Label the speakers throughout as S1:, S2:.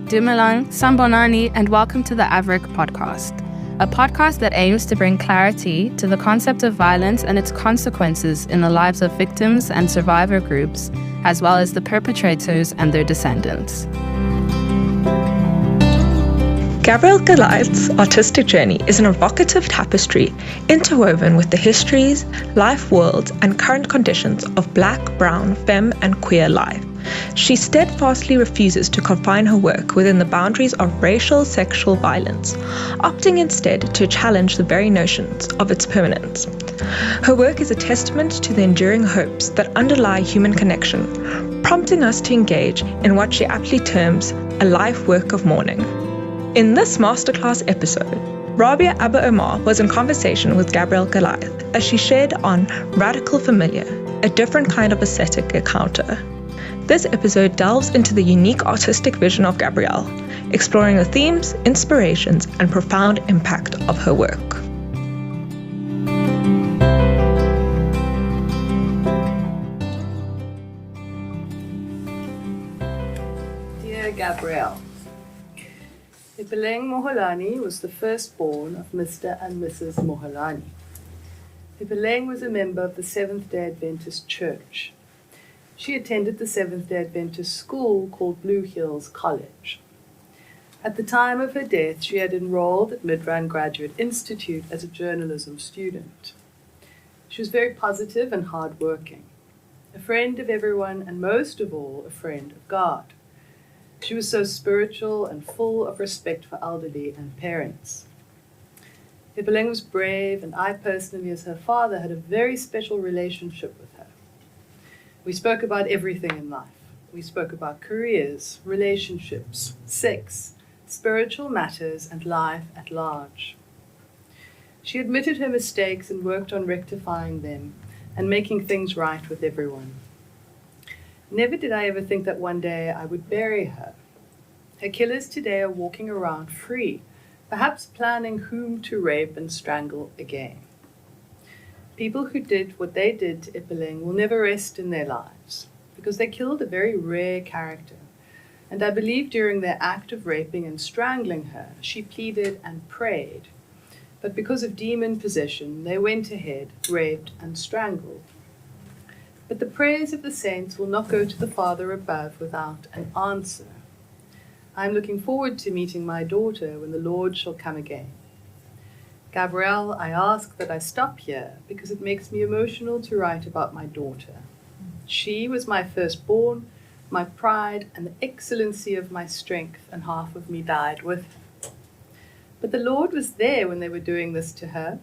S1: Dumelang, Sambonani, and welcome to the AVReQ podcast, a podcast that aims to bring clarity to the concept of violence and its consequences in the lives of victims and survivor groups, as well as the perpetrators and their descendants.
S2: Gabrielle Goliath's artistic journey is an evocative tapestry interwoven with the histories, life worlds, and current conditions of Black, brown, femme, and queer life. She steadfastly refuses to confine her work within the boundaries of racial, sexual violence, opting instead to challenge the very notions of its permanence. Her work is a testament to the enduring hopes that underlie human connection, prompting us to engage in what she aptly terms a life work of mourning. In this masterclass episode, Rabia Abba Omar was in conversation with Gabrielle Goliath as she shared on Radical Familiar, a different kind of aesthetic encounter. This episode delves into the unique artistic vision of Gabrielle, exploring the themes, inspirations, and profound impact of her work.
S3: Dear Gabrielle, Ipeleng Moholani was the firstborn of Mr. and Mrs. Moholani. Ipeleng was a member of the Seventh-day Adventist Church. She attended the Seventh-day Adventist school called Blue Hills College. At the time of her death, she had enrolled at Midrand Graduate Institute as a journalism student. She was very positive and hardworking, a friend of everyone, and most of all, a friend of God. She was so spiritual and full of respect for elderly and parents. Ipeleng was brave, and I personally, as her father, had a very special relationship with her. We spoke about everything in life. We spoke about careers, relationships, sex, spiritual matters, and life at large. She admitted her mistakes and worked on rectifying them and making things right with everyone. Never did I ever think that one day I would bury her. Her killers today are walking around free, perhaps planning whom to rape and strangle again. People who did what they did to Ipeleng will never rest in their lives, because they killed a very rare character. And I believe during their act of raping and strangling her, she pleaded and prayed. But because of demon possession, they went ahead, raped and strangled. But the prayers of the saints will not go to the Father above without an answer. I am looking forward to meeting my daughter when the Lord shall come again. Gabrielle, I ask that I stop here because it makes me emotional to write about my daughter. She was my firstborn, my pride, and the excellency of my strength, and half of me died with her. But the Lord was there when they were doing this to her.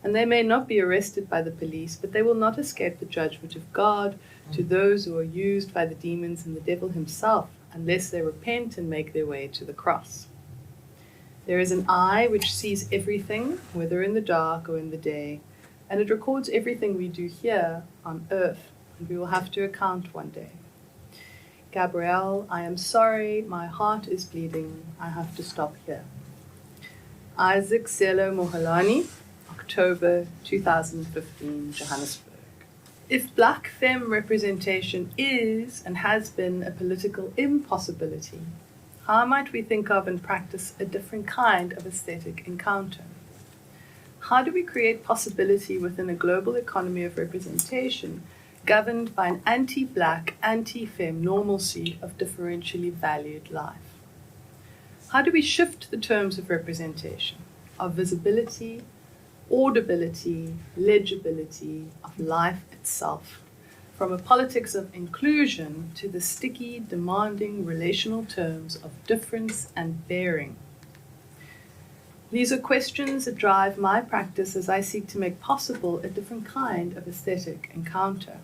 S3: And they may not be arrested by the police, but they will not escape the judgment of God to those who are used by the demons and the devil himself, unless they repent and make their way to the cross. There is an eye which sees everything, whether in the dark or in the day, and it records everything we do here on earth, and we will have to account one day. Gabrielle, I am sorry, my heart is bleeding, I have to stop here. Isaac Selo Moholani, October 2015, Johannesburg. If Black femme representation is and has been a political impossibility, how might we think of and practice a different kind of aesthetic encounter? How do we create possibility within a global economy of representation governed by an anti-Black, anti-femme normalcy of differentially valued life? How do we shift the terms of representation, of visibility, audibility, legibility of life itself, from a politics of inclusion to the sticky, demanding relational terms of difference and bearing? These are questions that drive my practice as I seek to make possible a different kind of aesthetic encounter.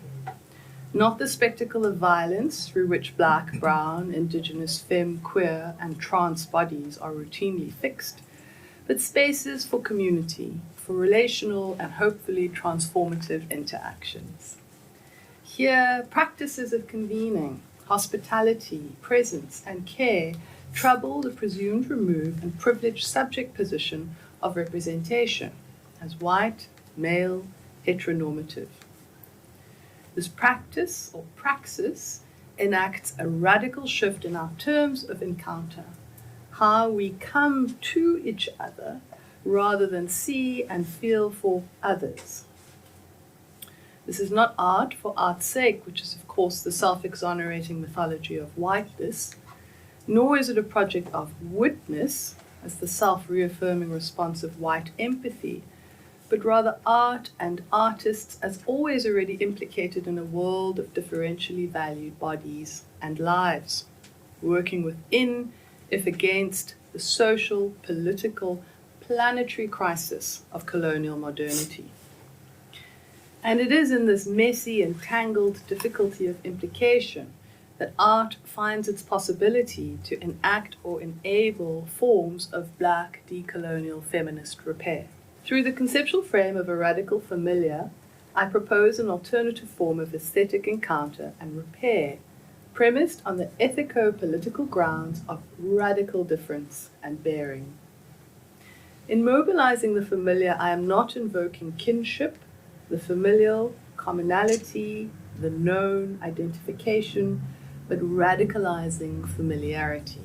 S3: Not the spectacle of violence through which Black, brown, indigenous, femme, queer, and trans bodies are routinely fixed, but spaces for community, for relational and hopefully transformative interactions. Here, practices of convening, hospitality, presence, and care trouble the presumed removed and privileged subject position of representation as white, male, heteronormative. This practice or praxis enacts a radical shift in our terms of encounter, how we come to each other rather than see and feel for others. This is not art for art's sake, which is of course the self-exonerating mythology of whiteness, nor is it a project of witness, as the self-reaffirming response of white empathy, but rather art and artists as always already implicated in a world of differentially valued bodies and lives, working within, if against, the social, political, planetary crisis of colonial modernity. And it is in this messy and tangled difficulty of implication that art finds its possibility to enact or enable forms of Black decolonial feminist repair. Through the conceptual frame of a radical familiar, I propose an alternative form of aesthetic encounter and repair, premised on the ethico-political grounds of radical difference and bearing. In mobilizing the familiar, I am not invoking kinship, the familial, commonality, the known, identification, but radicalizing familiarity.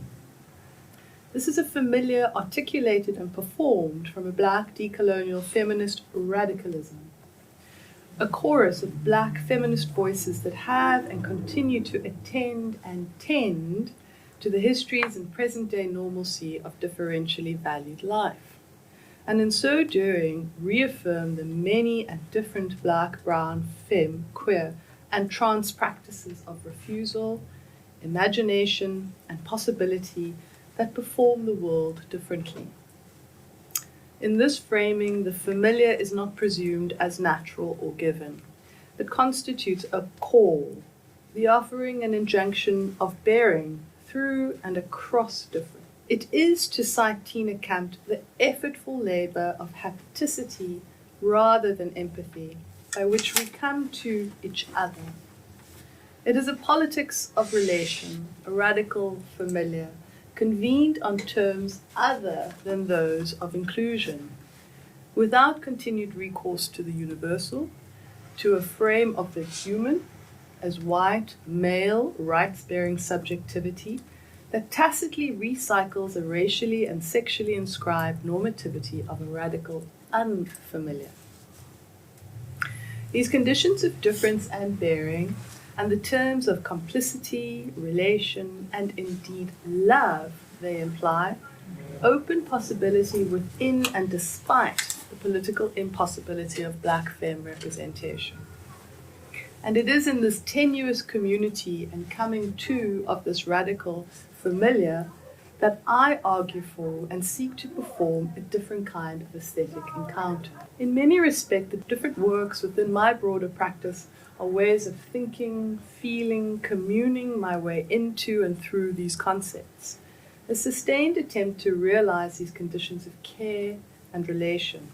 S3: This is a familiar articulated and performed from a Black decolonial feminist radicalism, a chorus of Black feminist voices that have and continue to attend and tend to the histories and present-day normalcy of differentially valued life, and in so doing reaffirm the many and different Black, brown, femme, queer, and trans practices of refusal, imagination, and possibility that perform the world differently. In this framing, the familiar is not presumed as natural or given. It constitutes a call, the offering and injunction of bearing through and across difference. It is, to cite Tina Kampt, the effortful labor of hapticity rather than empathy, by which we come to each other. It is a politics of relation, a radical familiar, convened on terms other than those of inclusion, without continued recourse to the universal, to a frame of the human as white, male, rights-bearing subjectivity that tacitly recycles a racially and sexually inscribed normativity of a radical unfamiliar. These conditions of difference and bearing, and the terms of complicity, relation, and indeed love they imply, open possibility within and despite the political impossibility of Black femme representation. And it is in this tenuous community and coming to of this radical familiar that I argue for and seek to perform a different kind of aesthetic encounter. In many respects, the different works within my broader practice are ways of thinking, feeling, communing my way into and through these concepts, a sustained attempt to realize these conditions of care and relation,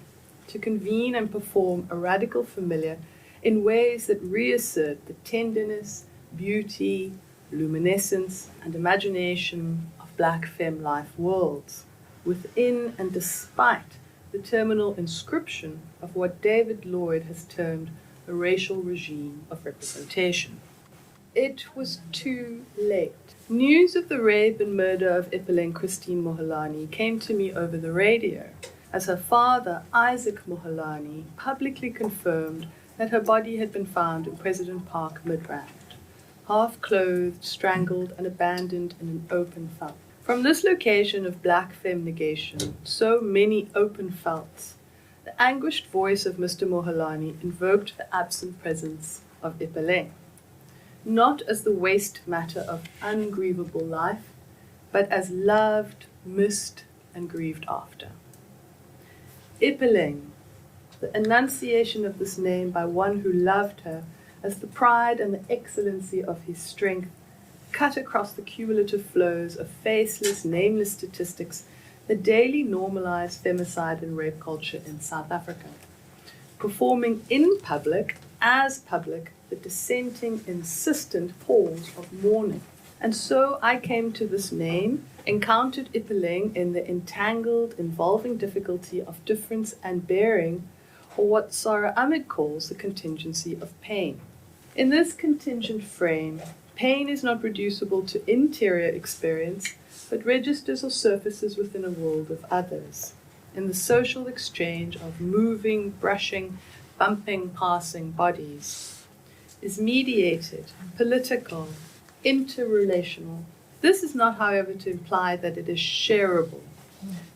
S3: to convene and perform a radical familiar in ways that reassert the tenderness, beauty, luminescence, and imagination of Black femme life worlds, within and despite the terminal inscription of what David Lloyd has termed a racial regime of representation. It was too late. News of the rape and murder of Ipeleng Christine Mohalani came to me over the radio, as her father, Isaac Mohalani, publicly confirmed that her body had been found in President Park, Midrand, half-clothed, strangled, and abandoned in an open veld. From this location of Black femme negation, so many open velds, the anguished voice of Mr. Mohalani invoked the absent presence of Ipeleng, not as the waste matter of ungrievable life, but as loved, missed, and grieved after. Ipeleng, the enunciation of this name by one who loved her as the pride and the excellency of his strength, cut across the cumulative flows of faceless, nameless statistics that daily normalize femicide and rape culture in South Africa, performing in public, as public, the dissenting, insistent pause of mourning. And so I came to this name, encountered Ipeleng in the entangled, involving difficulty of difference and bearing, or what Sarah Ahmed calls the contingency of pain. In this contingent frame, Pain is not reducible to interior experience, but registers or surfaces within a world of others, in the social exchange of moving, brushing, bumping, passing bodies, is mediated, political, interrelational. This is not, however, to imply that it is shareable,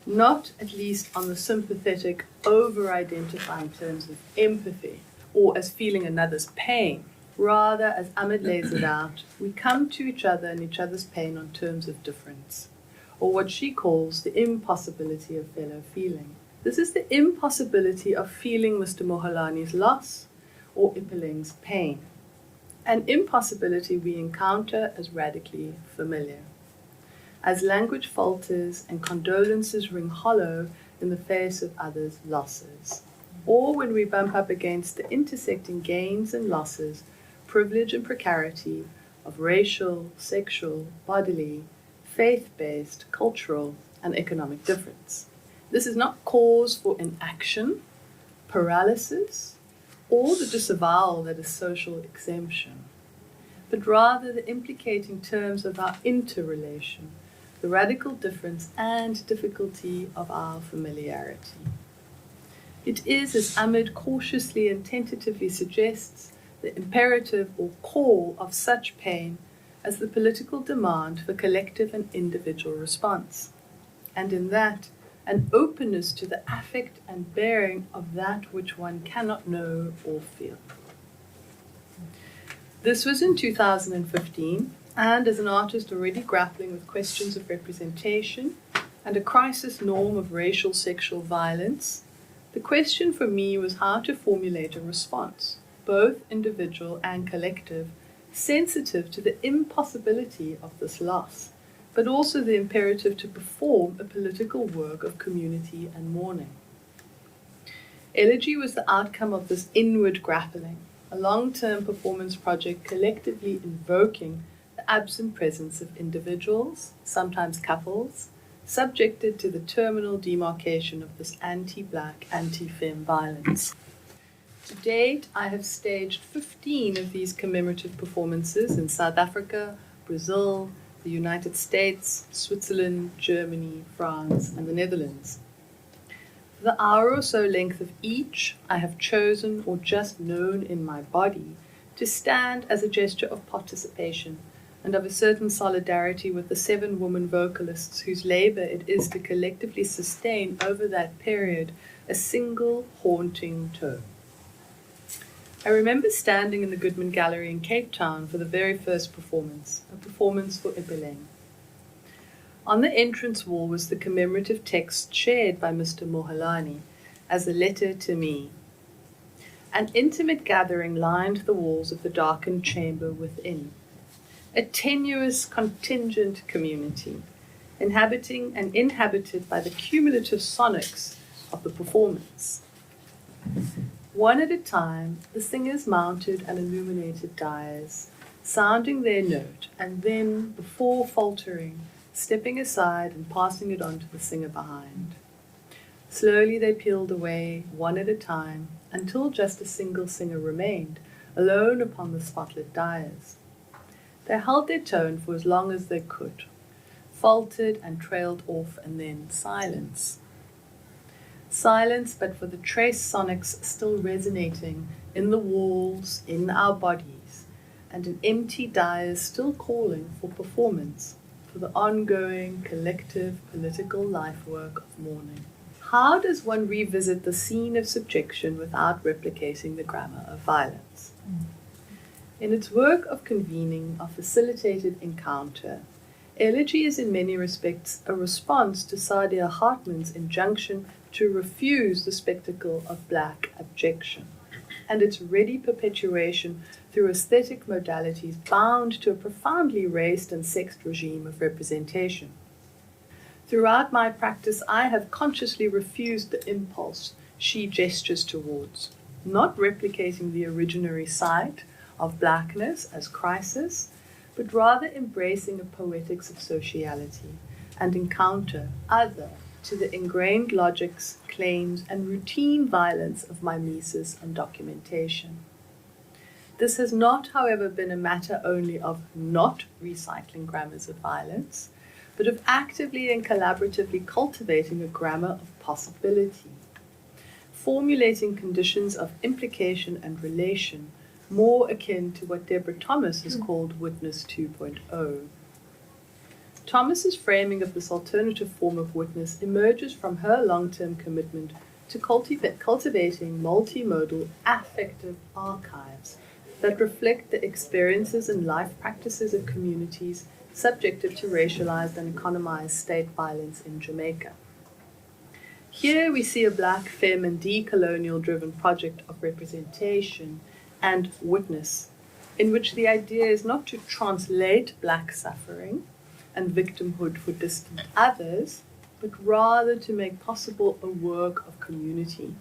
S3: not at least on the sympathetic, over-identifying terms of empathy, or as feeling another's pain. Rather, as Ahmed lays it out, we come to each other and each other's pain on terms of difference, or what she calls the impossibility of fellow feeling. This is the impossibility of feeling Mr. Moholani's loss or Ipeleng's pain, an impossibility we encounter as radically familiar. As language falters and condolences ring hollow in the face of others' losses, or when we bump up against the intersecting gains and losses, privilege and precarity of racial, sexual, bodily, faith-based, cultural, and economic difference. This is not cause for inaction, paralysis, or the disavowal that is social exemption, but rather the implicating terms of our interrelation, the radical difference and difficulty of our familiarity. It is, as Ahmed cautiously and tentatively suggests, the imperative or call of such pain as the political demand for collective and individual response, and in that, an openness to the affect and bearing of that which one cannot know or feel. This was in 2015, and as an artist already grappling with questions of representation and a crisis norm of racial sexual violence, the question for me was how to formulate a response, both individual and collective, sensitive to the impossibility of this loss, but also the imperative to perform a political work of community and mourning. Elegy was the outcome of this inward grappling, a long-term performance project collectively invoking the absent presence of individuals, sometimes couples, subjected to the terminal demarcation of this anti-black, anti-femme violence. To date, I have staged 15 of these commemorative performances in South Africa, Brazil, the United States, Switzerland, Germany, France, and the Netherlands. For the hour or so length of each, I have chosen or just known in my body to stand as a gesture of participation and of a certain solidarity with the 7 women vocalists whose labor it is to collectively sustain over that period a single haunting tone. I remember standing in the Goodman Gallery in Cape Town for the very first performance, a performance for Ipeleng. On the entrance wall was the commemorative text shared by Mr. Moholani as a letter to me. An intimate gathering lined the walls of the darkened chamber within. A tenuous, contingent community, inhabiting and inhabited by the cumulative sonics of the performance. One at a time, the singers mounted an illuminated dais, sounding their note, and then, before faltering, stepping aside and passing it on to the singer behind. Slowly they peeled away, one at a time, until just a single singer remained, alone upon the spotlit dais. They held their tone for as long as they could, faltered and trailed off, and then silence. Silence, but for the trace sonics still resonating in the walls, in our bodies, and an empty dais still calling for performance, for the ongoing, collective, political life work of mourning. How does one revisit the scene of subjection without replicating the grammar of violence? In its work of convening, of facilitated encounter, Elegy is in many respects a response to Saidiya Hartman's injunction to refuse the spectacle of black abjection, and its ready perpetuation through aesthetic modalities bound to a profoundly raced and sexed regime of representation. Throughout my practice, I have consciously refused the impulse she gestures towards, not replicating the originary sight of blackness as crisis, but rather embracing a poetics of sociality and encounter other to the ingrained logics, claims, and routine violence of mimesis and documentation. This has not, however, been a matter only of not recycling grammars of violence, but of actively and collaboratively cultivating a grammar of possibility, formulating conditions of implication and relation more akin to what Deborah Thomas has called Witness 2.0. Thomas's framing of this alternative form of witness emerges from her long-term commitment to cultivating multimodal affective archives that reflect the experiences and life practices of communities subjected to racialized and economized state violence in Jamaica. Here we see a Black, femme, and decolonial-driven project of representation and witness, in which the idea is not to translate Black suffering and victimhood for distant others, but rather to make possible a work of community,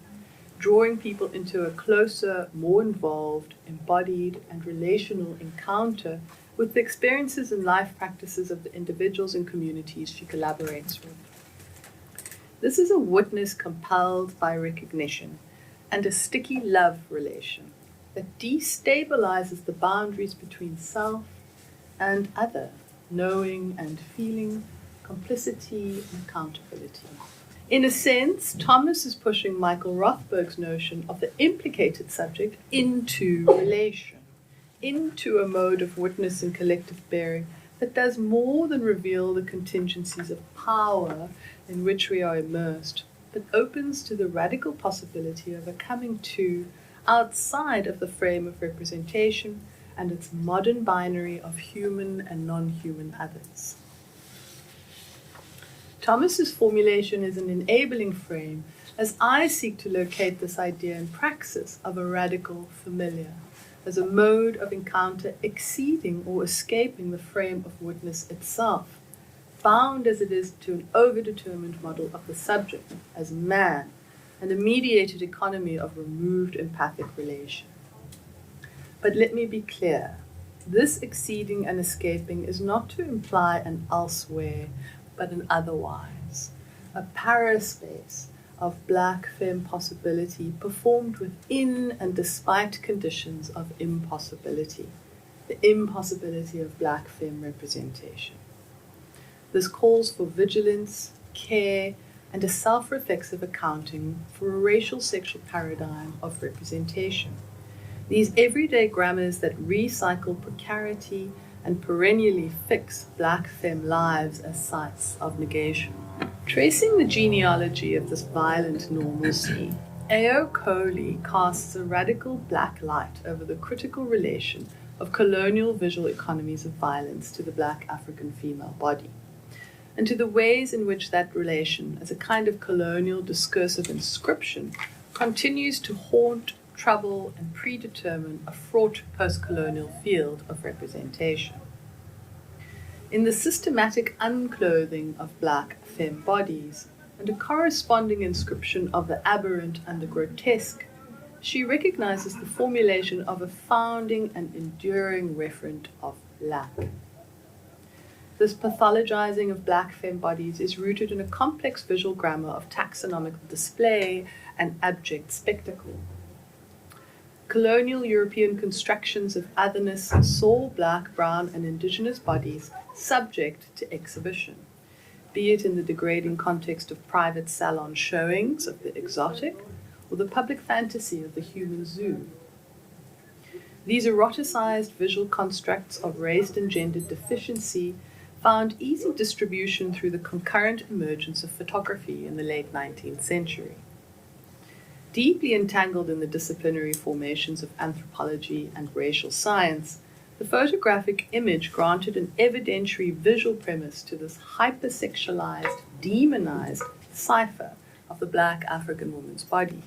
S3: drawing people into a closer, more involved, embodied, and relational encounter with the experiences and life practices of the individuals and communities she collaborates with. This is a witness compelled by recognition and a sticky love relation that destabilizes the boundaries between self and other, knowing and feeling, complicity and accountability. In a sense, Thomas is pushing Michael Rothberg's notion of the implicated subject into relation, into a mode of witness and collective bearing that does more than reveal the contingencies of power in which we are immersed, but opens to the radical possibility of a coming to outside of the frame of representation and its modern binary of human and non-human others. Thomas's formulation is an enabling frame as I seek to locate this idea in praxis of a radical familiar, as a mode of encounter exceeding or escaping the frame of witness itself, bound as it is to an overdetermined model of the subject as man and a mediated economy of removed empathic relation. But let me be clear, this exceeding and escaping is not to imply an elsewhere, but an otherwise, a paraspace of Black femme possibility performed within and despite conditions of impossibility, the impossibility of Black femme representation. This calls for vigilance, care, and a self-reflexive accounting for a racial sexual paradigm of representation. These everyday grammars that recycle precarity and perennially fix Black femme lives as sites of negation. Tracing the genealogy of this violent normalcy, A.O. Coley casts a radical black light over the critical relation of colonial visual economies of violence to the Black African female body, and to the ways in which that relation, as a kind of colonial discursive inscription, continues to haunt, trouble, and predetermine a fraught post-colonial field of representation. In the systematic unclothing of Black femme bodies and a corresponding inscription of the aberrant and the grotesque, she recognizes the formulation of a founding and enduring referent of black. This pathologizing of Black femme bodies is rooted in a complex visual grammar of taxonomical display and abject spectacle. Colonial European constructions of otherness saw Black, brown, and indigenous bodies subject to exhibition, be it in the degrading context of private salon showings of the exotic or the public fantasy of the human zoo. These eroticized visual constructs of race and gender deficiency found easy distribution through the concurrent emergence of photography in the late 19th century. Deeply entangled in the disciplinary formations of anthropology and racial science, the photographic image granted an evidentiary visual premise to this hypersexualized, demonized cipher of the Black African woman's body.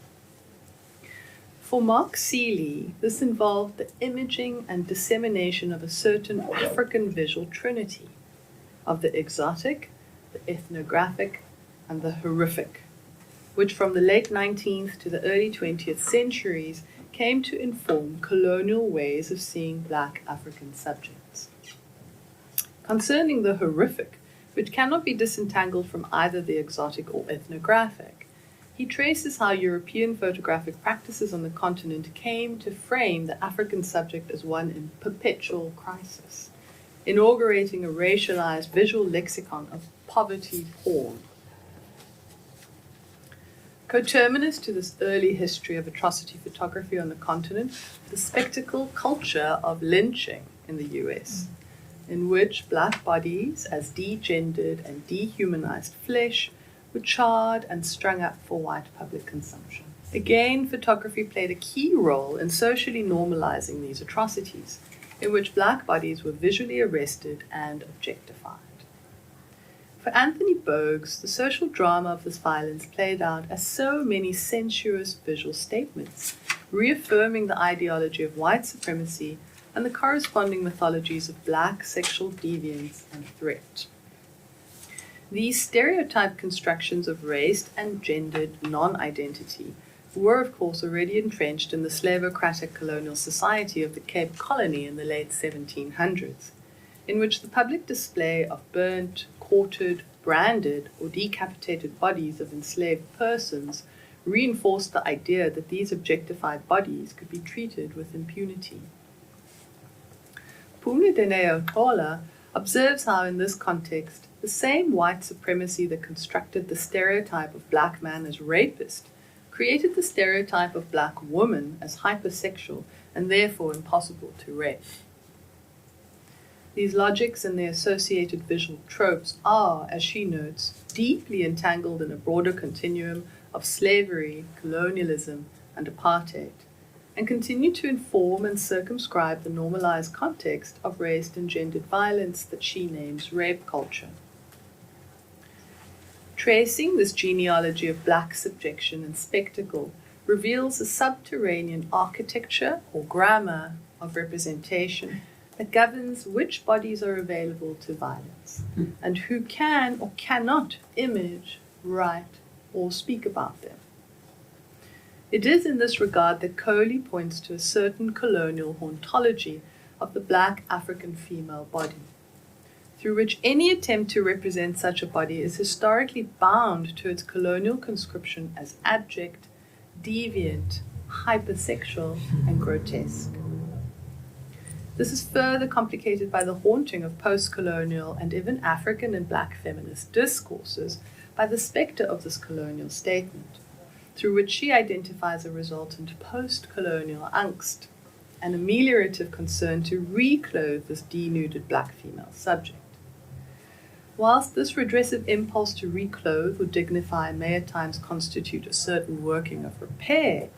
S3: For Mark Seeley, this involved the imaging and dissemination of a certain African visual trinity of the exotic, the ethnographic, and the horrific, which from the late 19th to the early 20th centuries came to inform colonial ways of seeing Black African subjects. Concerning the horrific, which cannot be disentangled from either the exotic or ethnographic, he traces how European photographic practices on the continent came to frame the African subject as one in perpetual crisis, inaugurating a racialized visual lexicon of poverty porn. Coterminous to this early history of atrocity photography on the continent, the spectacle culture of lynching in the US, in which black bodies as degendered and dehumanized flesh were charred and strung up for white public consumption. Again, photography played a key role in socially normalizing these atrocities, in which black bodies were visually arrested and objectified. For Anthony Bogues, the social drama of this violence played out as so many sensuous visual statements, reaffirming the ideology of white supremacy and the corresponding mythologies of black sexual deviance and threat. These stereotyped constructions of race and gendered non-identity were, of course, already entrenched in the slavocratic colonial society of the Cape Colony in the late 1700s, in which the public display of burnt, quartered, branded, or decapitated bodies of enslaved persons reinforced the idea that these objectified bodies could be treated with impunity. Pumla Deneo observes how, in this context, the same white supremacy that constructed the stereotype of black man as rapist created the stereotype of black woman as hypersexual and therefore impossible to rape. These logics and their associated visual tropes are, as she notes, deeply entangled in a broader continuum of slavery, colonialism, and apartheid, and continue to inform and circumscribe the normalized context of race and gendered violence that she names rape culture. Tracing this genealogy of black subjection and spectacle reveals a subterranean architecture or grammar of representation that governs which bodies are available to violence and who can or cannot image, write, or speak about them. It is in this regard that Coley points to a certain colonial hauntology of the black African female body, through which any attempt to represent such a body is historically bound to its colonial conscription as abject, deviant, hypersexual, and grotesque. This is further complicated by the haunting of post-colonial and even African and black feminist discourses by the specter of this colonial statement, through which she identifies a resultant post-colonial angst, an ameliorative concern to reclothe this denuded black female subject. Whilst this redressive impulse to reclothe or dignify may at times constitute a certain working of repair,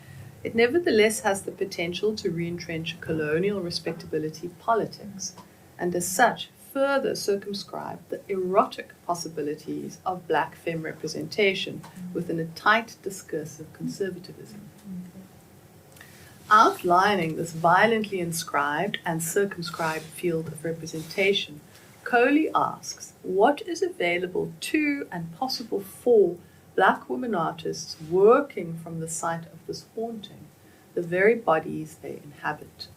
S3: it nevertheless has the potential to re-entrench colonial respectability politics, and as such further circumscribe the erotic possibilities of black femme representation within a tight discursive conservatism. Outlining this violently inscribed and circumscribed field of representation, Coley asks what is available to and possible for black women artists working from the site of this haunting, the very bodies they inhabit.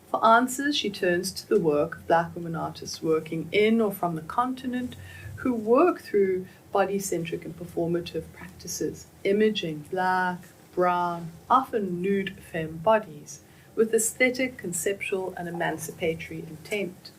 S3: For answers, she turns to the work of black women artists working in or from the continent who work through body-centric and performative practices, imaging black, brown, often nude femme bodies with aesthetic, conceptual, and emancipatory intent.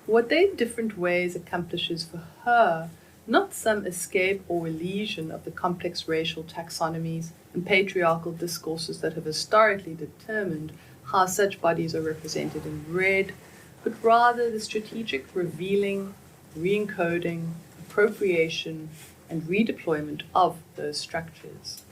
S3: What they in different ways accomplishes for her not some escape or elision of the complex racial taxonomies and patriarchal discourses that have historically determined how such bodies are represented in red, but rather the strategic revealing, re-encoding, appropriation, and redeployment of those structures.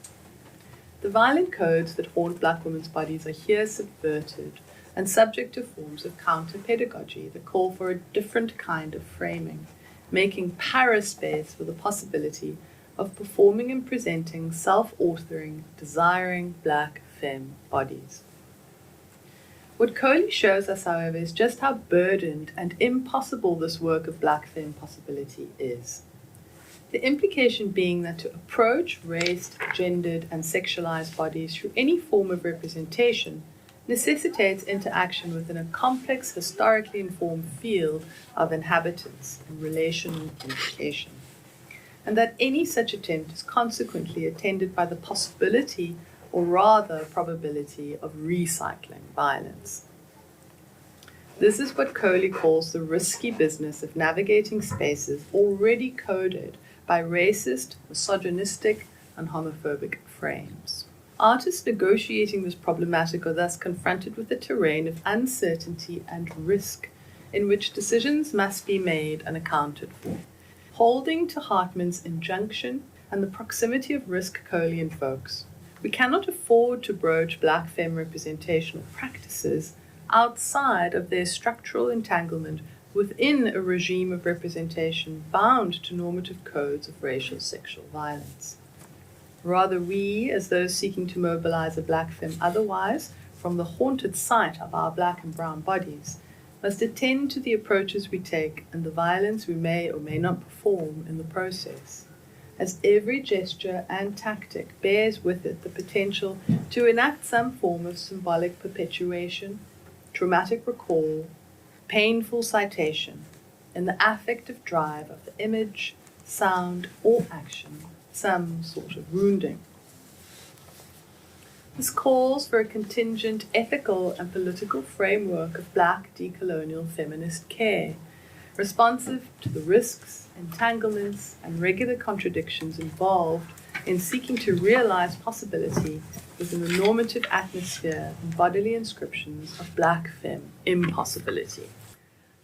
S3: The violent codes that haunt black women's bodies are here subverted and subject to forms of counter-pedagogy that call for a different kind of framing, making paraspace for the possibility of performing and presenting self-authoring, desiring black femme bodies. What Coley shows us, however, is just how burdened and impossible this work of black femme possibility is. The implication being that to approach race, gendered, and sexualized bodies through any form of representation necessitates interaction within a complex, historically informed field of inhabitants and relational implication. and that any such attempt is consequently attended by the possibility, or rather probability, of recycling violence. This is what Coley calls the risky business of navigating spaces already coded by racist, misogynistic, and homophobic frames. Artists negotiating this problematic are thus confronted with a terrain of uncertainty and risk, in which decisions must be made and accounted for. Holding to Hartman's injunction and the proximity of risk Coley invokes, we cannot afford to broach black femme representational practices outside of their structural entanglement within a regime of representation bound to normative codes of racial sexual violence. Rather, we, as those seeking to mobilize a black femme otherwise from the haunted site of our black and brown bodies, must attend to the approaches we take and the violence we may or may not perform in the process, as every gesture and tactic bears with it the potential to enact some form of symbolic perpetuation, traumatic recall, painful citation, in the affective drive of the image, sound, or action, some sort of wounding. This calls for a contingent ethical and political framework of black decolonial feminist care, responsive to the risks, entanglements, and regular contradictions involved in seeking to realize possibility within the normative atmosphere and bodily inscriptions of black femme impossibility.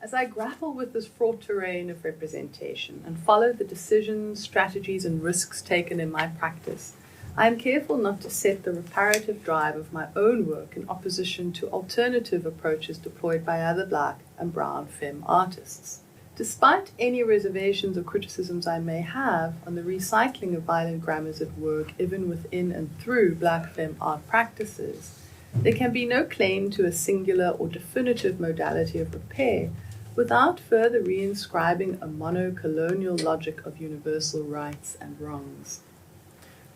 S3: As I grapple with this fraught terrain of representation and follow the decisions, strategies, and risks taken in my practice, I am careful not to set the reparative drive of my own work in opposition to alternative approaches deployed by other black and brown femme artists. Despite any reservations or criticisms I may have on the recycling of violent grammars at work, even within and through black femme art practices, there can be no claim to a singular or definitive modality of repair without further reinscribing a mono-colonial logic of universal rights and wrongs.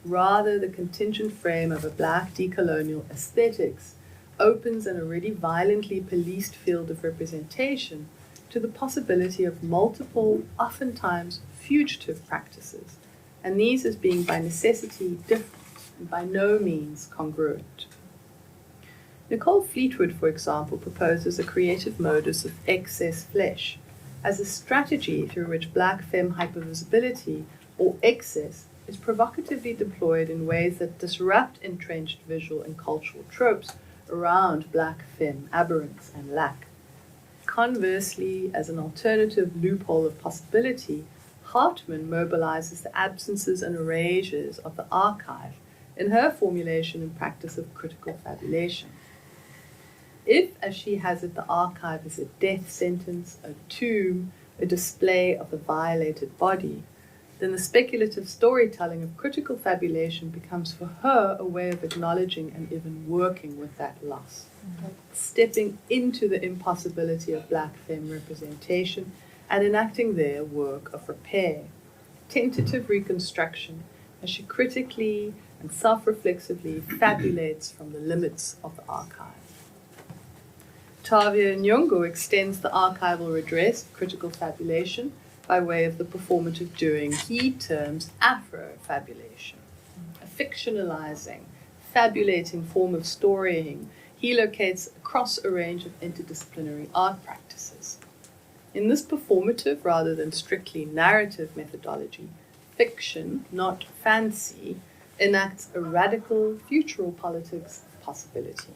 S3: Rather, the contingent frame of a black decolonial aesthetics opens an already violently policed field of representation to the possibility of multiple, oftentimes fugitive practices, and these as being by necessity different and by no means congruent. Nicole Fleetwood, for example, proposes a creative modus of excess flesh as a strategy through which black femme hypervisibility, or excess, is provocatively deployed in ways that disrupt entrenched visual and cultural tropes around black femme aberrance and lack. Conversely, as an alternative loophole of possibility, Hartman mobilizes the absences and erasures of the archive in her formulation and practice of critical fabulation. If, as she has it, the archive is a death sentence, a tomb, a display of the violated body, then the speculative storytelling of critical fabulation becomes for her a way of acknowledging and even working with that loss. Stepping into the impossibility of black femme representation and enacting their work of repair, tentative reconstruction, as she critically and self-reflexively fabulates from the limits of the archive. Tavia Nyong'o extends the archival redress of critical fabulation by way of the performative doing he terms Afro-fabulation, a fictionalizing, fabulating form of storying he locates across a range of interdisciplinary art practices. In this performative rather than strictly narrative methodology, fiction, not fancy, enacts a radical futural politics of possibility,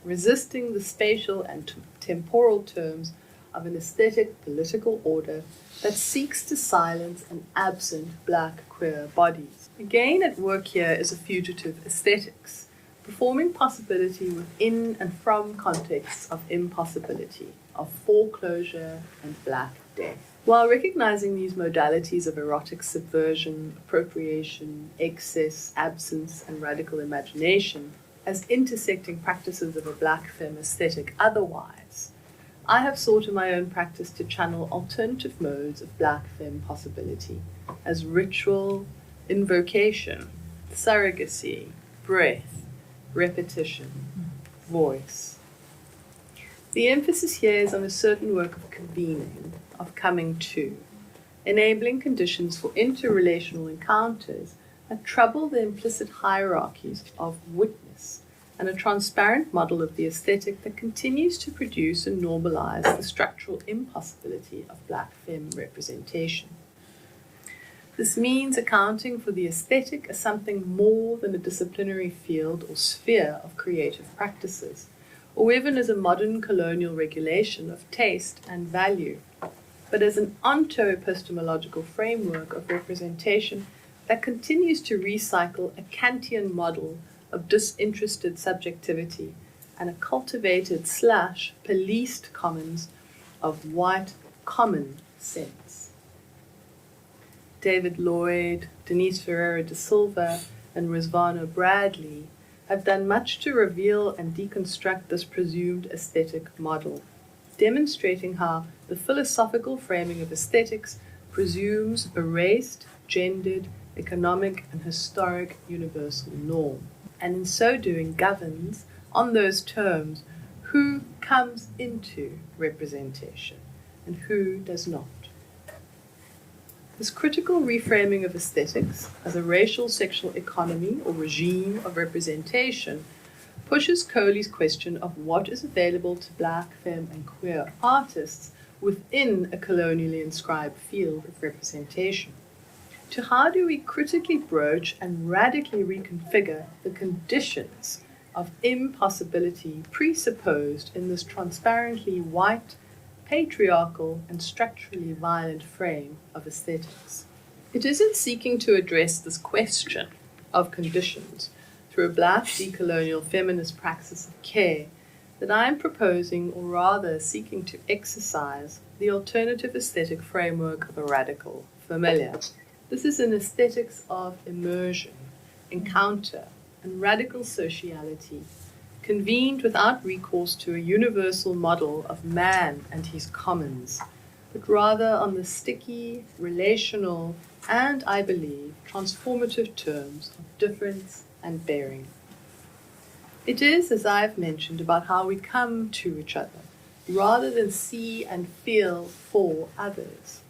S3: resisting the spatial and temporal terms of an aesthetic political order that seeks to silence an absent black queer bodies. Again at work here is a fugitive aesthetics, performing possibility within and from contexts of impossibility, of foreclosure and black death. While recognizing these modalities of erotic subversion, appropriation, excess, absence, and radical imagination as intersecting practices of a black femme aesthetic otherwise, I have sought in my own practice to channel alternative modes of black femme possibility as ritual, invocation, surrogacy, breath, repetition, voice. The emphasis here is on a certain work of convening, of coming to, enabling conditions for interrelational encounters that trouble the implicit hierarchies of witness, and a transparent model of the aesthetic that continues to produce and normalize the structural impossibility of Black femme representation. This means accounting for the aesthetic as something more than a disciplinary field or sphere of creative practices, or even as a modern colonial regulation of taste and value, but as an onto-epistemological framework of representation that continues to recycle a Kantian model of disinterested subjectivity and a cultivated/policed commons of white common sense. David Lloyd, Denise Ferreira da Silva, and Rizvana Bradley have done much to reveal and deconstruct this presumed aesthetic model, demonstrating how the philosophical framing of aesthetics presumes a race, gendered, economic, and historic universal norm, and in so doing governs, on those terms, who comes into representation and who does not. This critical reframing of aesthetics as a racial sexual economy or regime of representation pushes Coley's question of what is available to Black, femme, and queer artists within a colonially inscribed field of representation, to how do we critically broach and radically reconfigure the conditions of impossibility presupposed in this transparently white, patriarchal, and structurally violent frame of aesthetics. It is in seeking to address this question of conditions through a Black decolonial feminist praxis of care that I am proposing, or rather seeking to exercise, the alternative aesthetic framework of a radical familiar. This is an aesthetics of immersion, encounter, and radical sociality, convened without recourse to a universal model of man and his commons, but rather on the sticky, relational, and, I believe, transformative terms of difference and bearing. It is, as I have mentioned, about how we come to each other, rather than see and feel for others.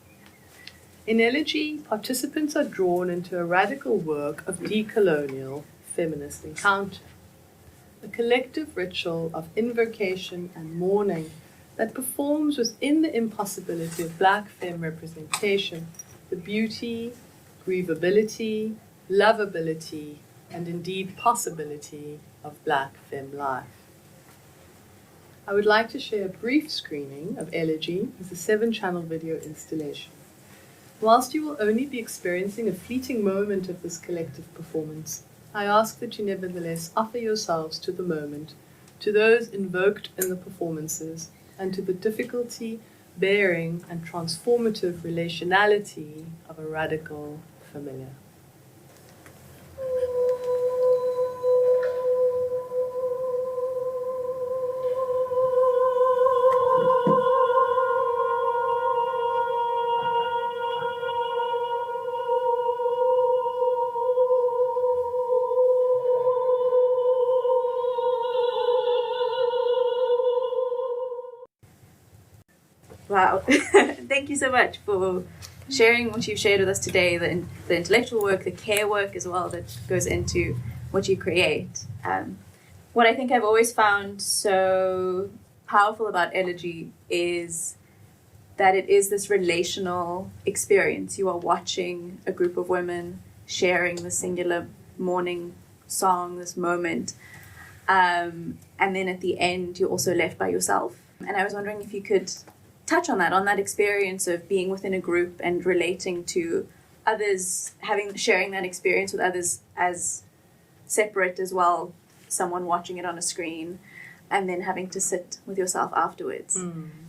S3: In Elegy, participants are drawn into a radical work of decolonial feminist encounter, a collective ritual of invocation and mourning that performs within the impossibility of Black femme representation the beauty, grievability, lovability, and indeed possibility of Black femme life. I would like to share a brief screening of Elegy as a 7-channel video installation. Whilst you will only be experiencing a fleeting moment of this collective performance, I ask that you nevertheless offer yourselves to the moment, to those invoked in the performances, and to the difficulty, bearing, and transformative relationality of a radical familiar.
S4: Wow. Thank you so much for sharing what you've shared with us today, the intellectual work, the care work as well that goes into what you create. What I think I've always found so powerful about Elegy is that it is this relational experience. You are watching a group of women sharing the singular mourning song, this moment. And then at the end, you're also left by yourself. And I was wondering if you could touch on that experience of being within a group and relating to others, sharing that experience with others as separate as well, someone watching it on a screen, and then having to sit with yourself afterwards.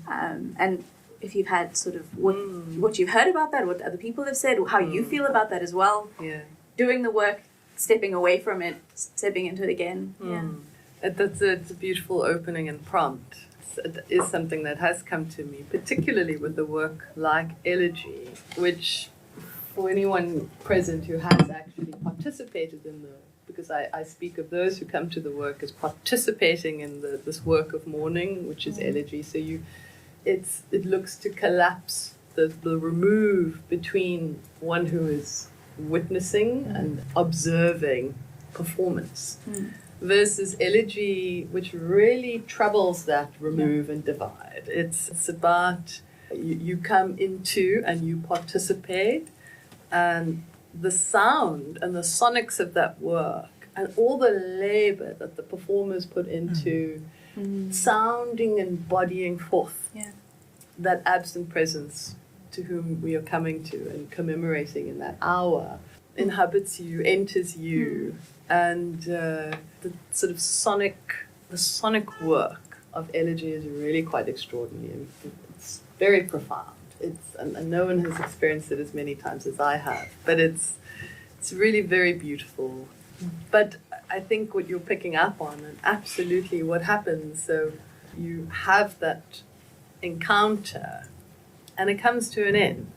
S4: And if you've had sort of what you've heard about that, what other people have said, how you feel about that as well. Yeah. Doing the work, stepping away from it, stepping into it again. Yeah.
S3: It's a beautiful opening and prompt. It is something that has come to me, particularly with the work like Elegy, which for anyone present who has actually participated in because I speak of those who come to the work as participating in this work of mourning, which is Elegy. So it looks to collapse the remove between one who is witnessing and observing performance versus elegy, which really troubles that remove and divide. It's about you come into and you participate, and the sound and the sonics of that work and all the labor that the performers put into sounding and embodying forth that absent presence to whom we are coming to and commemorating in that hour inhabits you, enters you, and the sort of sonic work of elegy is really quite extraordinary. It's very profound. And no one has experienced it as many times as I have, but it's really very beautiful. But I think what you're picking up on, and absolutely what happens, so you have that encounter and it comes to an end.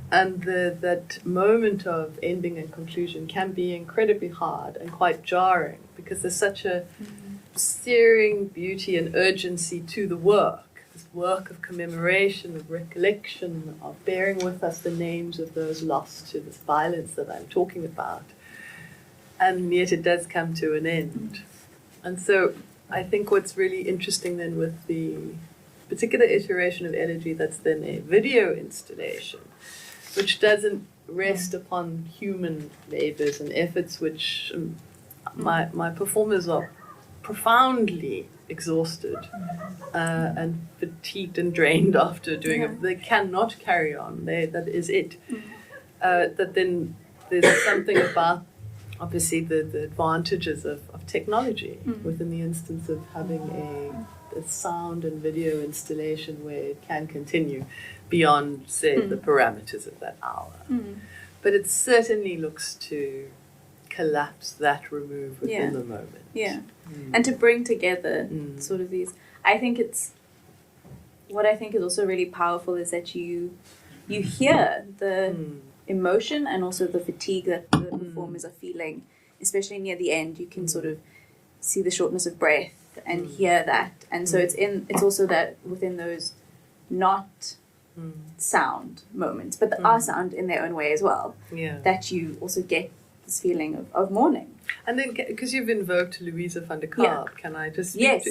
S3: And that moment of ending and conclusion can be incredibly hard and quite jarring, because there's such a searing beauty and urgency to the work. This work of commemoration, of recollection, of bearing with us the names of those lost to this violence that I'm talking about. And yet it does come to an end. And so I think what's really interesting then with the particular iteration of elegy that's then a video installation, which doesn't rest upon human labors and efforts, which my performers are profoundly exhausted and fatigued and drained after doing it. They cannot carry on. That is it. That then there's something about, obviously, the advantages of technology within the instance of having a sound and video installation where it can continue beyond, say, the parameters of that hour. But it certainly looks to collapse that remove within the moment.
S4: And to bring together sort of these, what I think is also really powerful is that you hear the emotion and also the fatigue that the performers are feeling, especially near the end. You can sort of see the shortness of breath and hear that, and so it's also that within those not sound moments, but there are sound in their own way as well, that you also get this feeling of mourning.
S3: And then, because you've invoked Louisa van der Kaap, can I just speak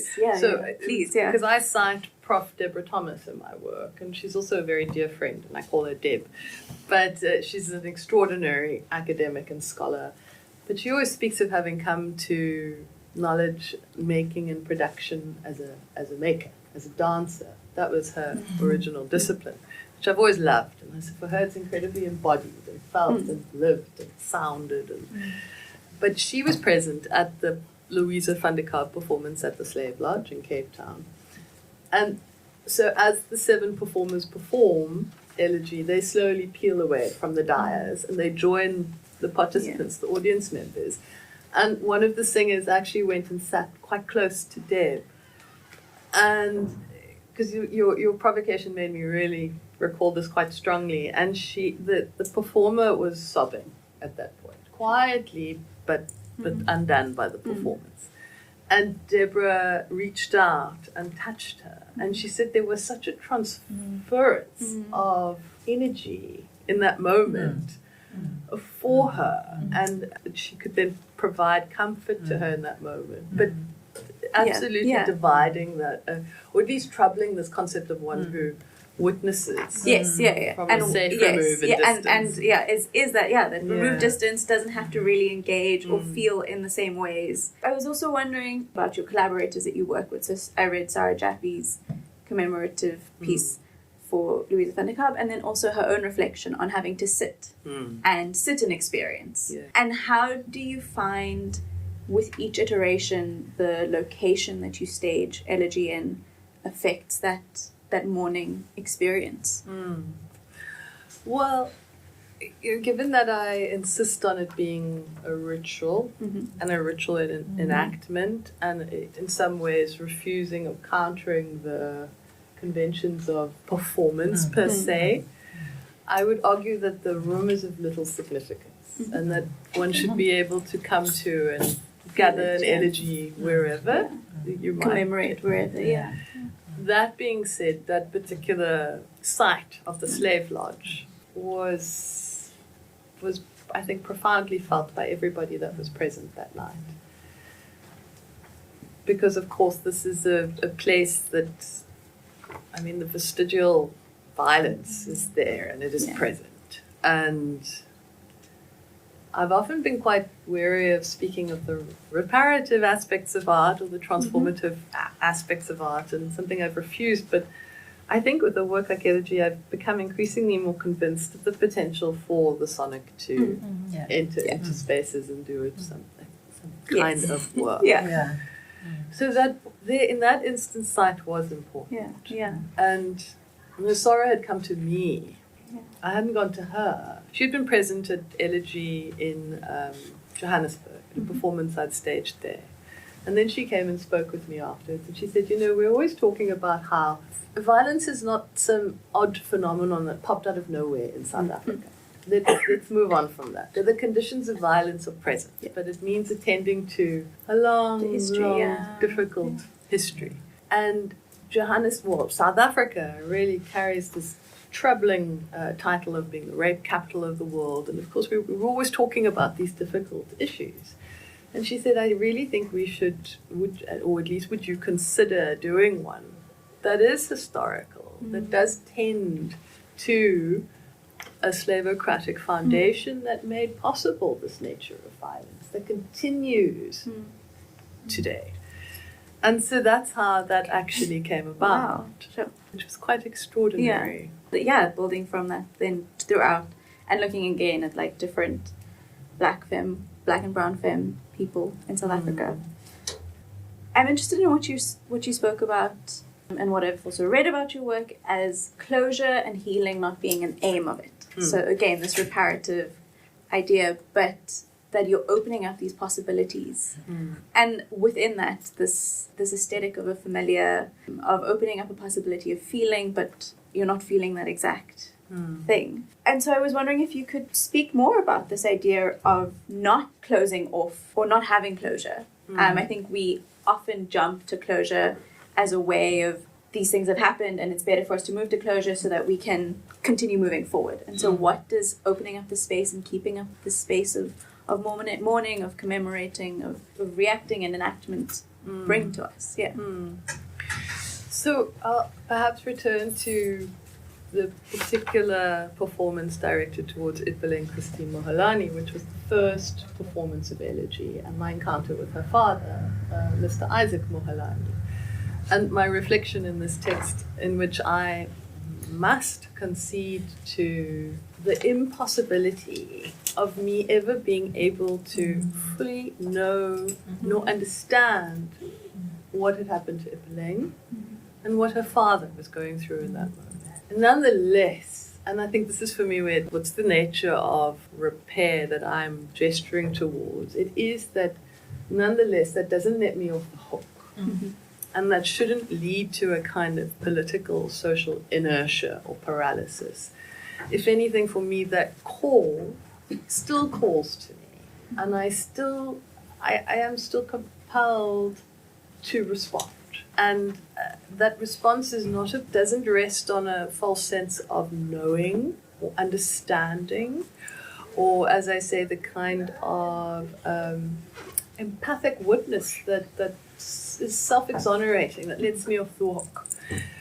S4: please,
S3: because I cite Prof. Deborah Thomas in my work, and she's also a very dear friend, and I call her Deb, but she's an extraordinary academic and scholar, but she always speaks of having come to knowledge making and production as a maker, as a dancer. That was her original discipline, which I've always loved. And I said, for her, it's incredibly embodied and felt and lived and sounded. But she was present at the Louisa van der Kaap performance at the Slave Lodge in Cape Town. And so as the 7 performers perform elegy, they slowly peel away from the dais and they join the participants, the audience members. And one of the singers actually went and sat quite close to Deb. And because your provocation made me really recall this quite strongly. And the performer was sobbing at that point, quietly, but undone by the performance. And Deborah reached out and touched her. And she said there was such a transference of energy in that moment for her. And she could then provide comfort to her in that moment. But absolutely dividing that, or at least troubling this concept of one who witnesses from a safe remove and distance.
S4: That remove distance doesn't have to really engage or feel in the same ways. I was also wondering about your collaborators that you work with. So I read Sarah Jaffe's commemorative piece for Louisa van der Kaap, and then also her own reflection on having to sit and sit in experience. And how do you find with each iteration the location that you stage elegy in affects that mourning experience?
S3: Well, given that I insist on it being a ritual and a ritual enactment, and in some ways refusing or countering the conventions of performance per se, I would argue that the room is of little significance and that one should be able to come to and gather an elegy wherever you might
S4: commemorate wherever
S3: That being said, that particular site of the slave lodge was I think profoundly felt by everybody that was present that night. Because of course this is a place that, I mean, the vestigial violence is there and it is present. And I've often been quite wary of speaking of the reparative aspects of art or the transformative aspects of art, and something I've refused. But I think with a work like Elegy, I've become increasingly more convinced of the potential for the sonic to enter into spaces and do some kind of work. So that there, in that instance, sight was important. And Nosora had come to me. I hadn't gone to her. She'd been present at Elegy in Johannesburg, a performance I'd staged there. And then she came and spoke with me afterwards, and she said, you know, we're always talking about how violence is not some odd phenomenon that popped out of nowhere in South Africa. Let's move on from that. The conditions of violence are present, but it means attending to a long, difficult history. And South Africa really carries this troubling title of being the rape capital of the world. And of course, we were always talking about these difficult issues. And she said, I really think we or at least would you consider doing one that is historical, that does tend to a slavocratic foundation that made possible this nature of violence that continues today. And so that's how that actually came about, which was quite extraordinary.
S4: Building from that then throughout, and looking again at like different black and brown femme people in South Africa. I'm interested in what you spoke about, and what I've also read about your work as closure and healing not being an aim of it. So again, this reparative idea, but that you're opening up these possibilities. And within that, this aesthetic of a familiar, of opening up a possibility of feeling, but you're not feeling that exact thing. And so I was wondering if you could speak more about this idea of not closing off or not having closure. I think we often jump to closure as a way of these things have happened and it's better for us to move to closure so that we can continue moving forward. And so what does opening up the space and keeping up the space of mourning, of commemorating, of reacting and enactment bring to us?
S3: So I'll perhaps return to the particular performance directed towards Ipeleng Christine Mohalani, which was the first performance of Elegy, and my encounter with her father, Mr. Isaac Mohalani. And my reflection in this text, in which I must concede to the impossibility of me ever being able to fully know nor understand what had happened to Ipeleng and what her father was going through in that moment. And nonetheless, and I think this is for me what's the nature of repair that I'm gesturing towards, it is that nonetheless that doesn't let me off the hook. And that shouldn't lead to a kind of political, social inertia or paralysis. If anything, for me, that call still calls to me. And I am still compelled to respond. And that response doesn't rest on a false sense of knowing or understanding, or, as I say, the kind of empathic witness that is self-exonerating, that lets me off the hook.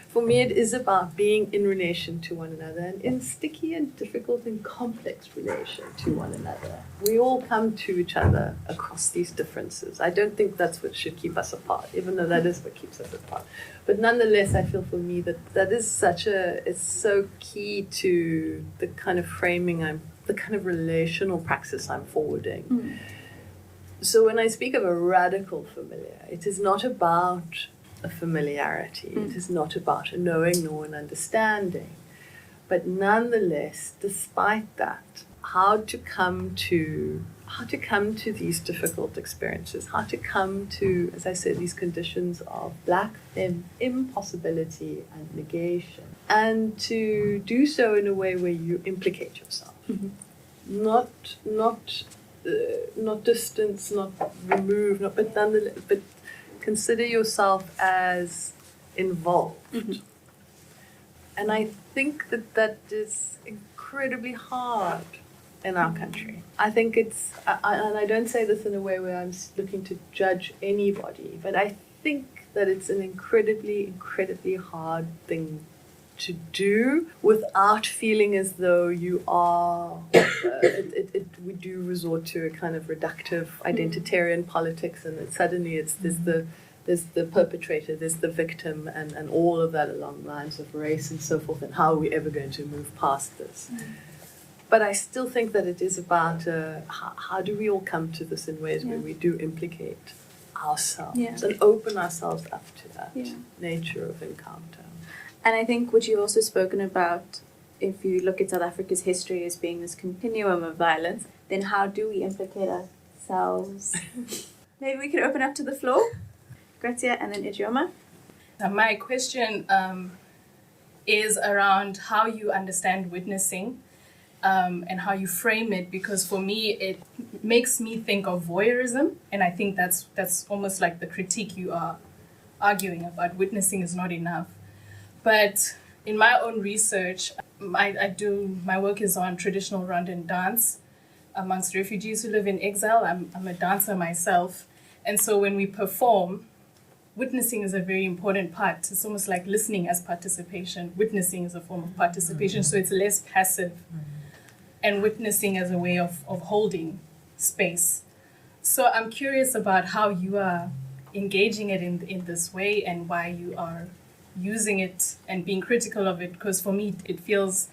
S3: For me, it is about being in relation to one another, and in sticky and difficult and complex relation to one another. We all come to each other across these differences. I don't think that's what should keep us apart, even though that is what keeps us apart. But nonetheless, I feel for me that is it's so key to the kind of framing the kind of relational praxis I'm forwarding. So when I speak of a radical familiar, it is not about a familiarity. It is not about a knowing nor an understanding. But nonetheless, despite that, how to come to these difficult experiences, how to come to, as I said, these conditions of black impossibility and negation, and to do so in a way where you implicate yourself, not distance, not remove, but consider yourself as involved.
S4: Mhm.
S3: And I think that is incredibly hard in our country. I think it's, and I don't say this in a way where I'm looking to judge anybody, but I think that it's an incredibly, incredibly hard thing to do without feeling as though you are, we do resort to a kind of reductive identitarian politics, and suddenly there's the perpetrator, there's the victim, and all of that along lines of race and so forth, and how are we ever going to move past this? But I still think that it is about how do we all come to this in ways where we do implicate ourselves and open ourselves up to that nature of encounter.
S4: And I think what you've also spoken about, if you look at South Africa's history as being this continuum of violence, then how do we implicate ourselves? Maybe we could open up to the floor. Grazia and then Ijeoma.
S5: My question is around how you understand witnessing and how you frame it, because for me it makes me think of voyeurism, and I think that's almost like the critique you are arguing about. Witnessing is not enough. But in my own research, my work is on traditional Rwandan dance amongst refugees who live in exile. I'm a dancer myself, and so when we perform, witnessing is a very important part. It's almost like listening as participation. Witnessing is a form of participation, so it's less passive. And witnessing as a way of holding space. So I'm curious about how you are engaging it in this way, and why you are using it and being critical of it, because for me it feels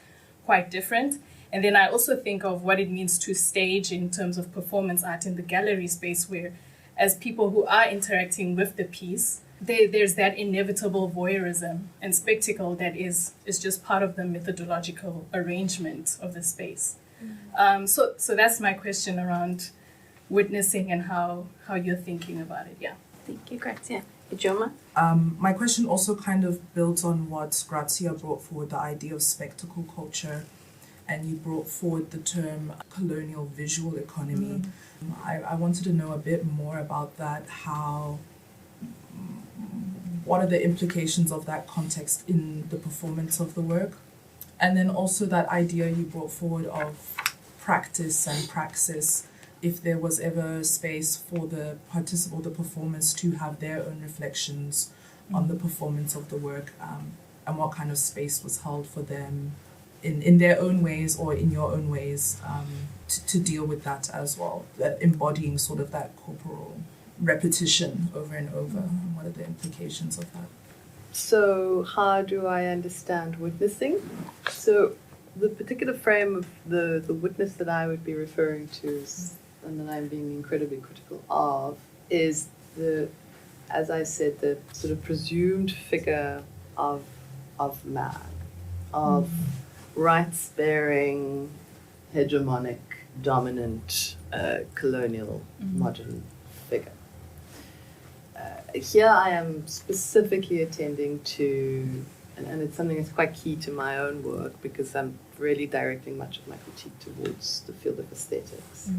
S5: quite different. And then I also think of what it means to stage in terms of performance art in the gallery space, where as people who are interacting with the piece, there's that inevitable voyeurism and spectacle that is just part of the methodological arrangement of the space. So that's my question around witnessing and how you're thinking about it. Yeah.
S4: Thank you, Grazia. Ijeoma?
S6: My question also kind of builds on what Grazia brought forward, the idea of spectacle culture, and you brought forward the term colonial visual economy. I wanted to know a bit more about that. What are the implications of that context in the performance of the work? And then also that idea you brought forward of practice and praxis, if there was ever space for the performers to have their own reflections on the performance of the work, and what kind of space was held for them in their own ways or in your own ways to deal with that as well, that embodying sort of that corporal repetition over and over. What are the implications of that?
S3: So how do I understand witnessing? So the particular frame of the witness that I would be referring to, and that I'm being incredibly critical of, is as I said, the sort of presumed figure of man, of rights-bearing, hegemonic, dominant, colonial, modern figure. Here I am specifically attending to, and it's something that's quite key to my own work, because I'm really directing much of my critique towards the field of aesthetics,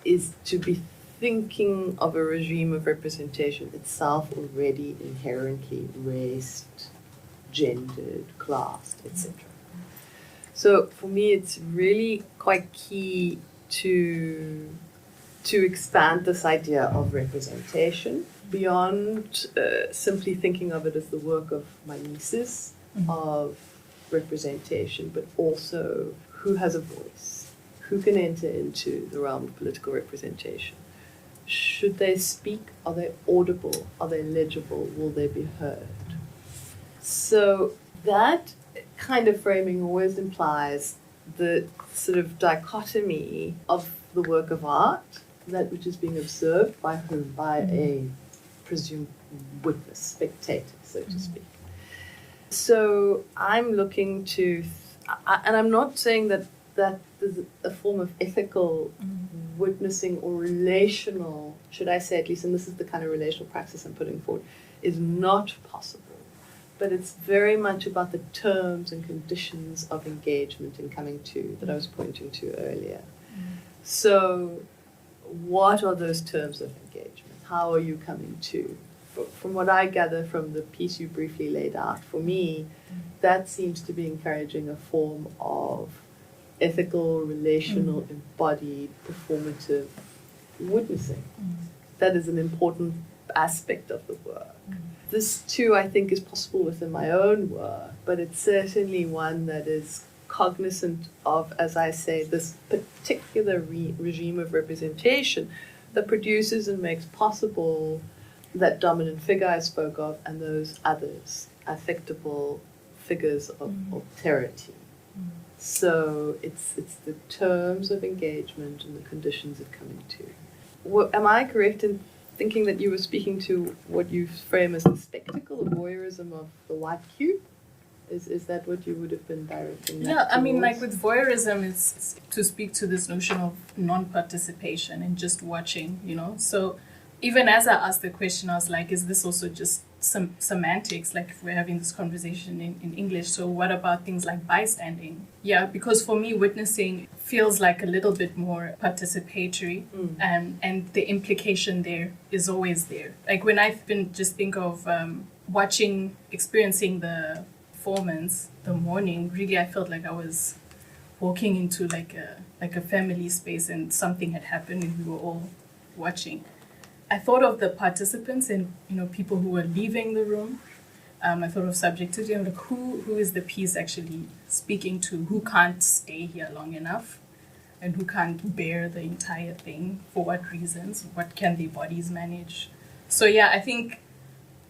S3: is to be thinking of a regime of representation itself already inherently raced, gendered, classed, etc. So for me, it's really quite key to expand this idea of representation beyond simply thinking of it as the work of my nieces, of representation, but also who has a voice, who can enter into the realm of political representation. Should they speak? Are they audible? Are they legible? Will they be heard? So that kind of framing always implies the sort of dichotomy of the work of art, that which is being observed by whom? By a presumed witness, spectator, so to speak. So I'm looking to, and I'm not saying that there's a form of ethical witnessing or relational, should I say, at least, and this is the kind of relational practice I'm putting forward, is not possible. But it's very much about the terms and conditions of engagement and coming to that I was pointing to earlier. So what are those terms of engagement? How are you coming to from what I gather from the piece you briefly laid out, for me, that seems to be encouraging a form of ethical, relational, embodied, performative witnessing. That is an important aspect of the work. This too, I think, is possible within my own work, but it's certainly one that is cognizant of, as I say, this particular regime of representation that produces and makes possible that dominant figure I spoke of and those others, affectable figures of alterity. So it's the terms of engagement and the conditions of coming to. Am I correct in thinking that you were speaking to what you frame as the spectacle, the voyeurism of the white cube? Is that what you would have been directing that
S5: Yeah, I mean,
S3: towards?
S5: like with voyeurism, it's to speak to this notion of non-participation and just watching, you know? So even as I asked the question, I was like, is this also just some semantics? Like if we're having this conversation in English, so what about things like bystanding? Yeah, because for me, witnessing feels like a little bit more participatory, and the implication there is always there. Like when I've been just think of experiencing the performance, the mourning, really I felt like I was walking into like a family space and something had happened and we were all watching. I thought of the participants and, you know, people who were leaving the room. I thought of subjectivity. I'm like, who is the piece actually speaking to? Who can't stay here long enough? And who can't bear the entire thing? For what reasons? What can their bodies manage? So yeah, I think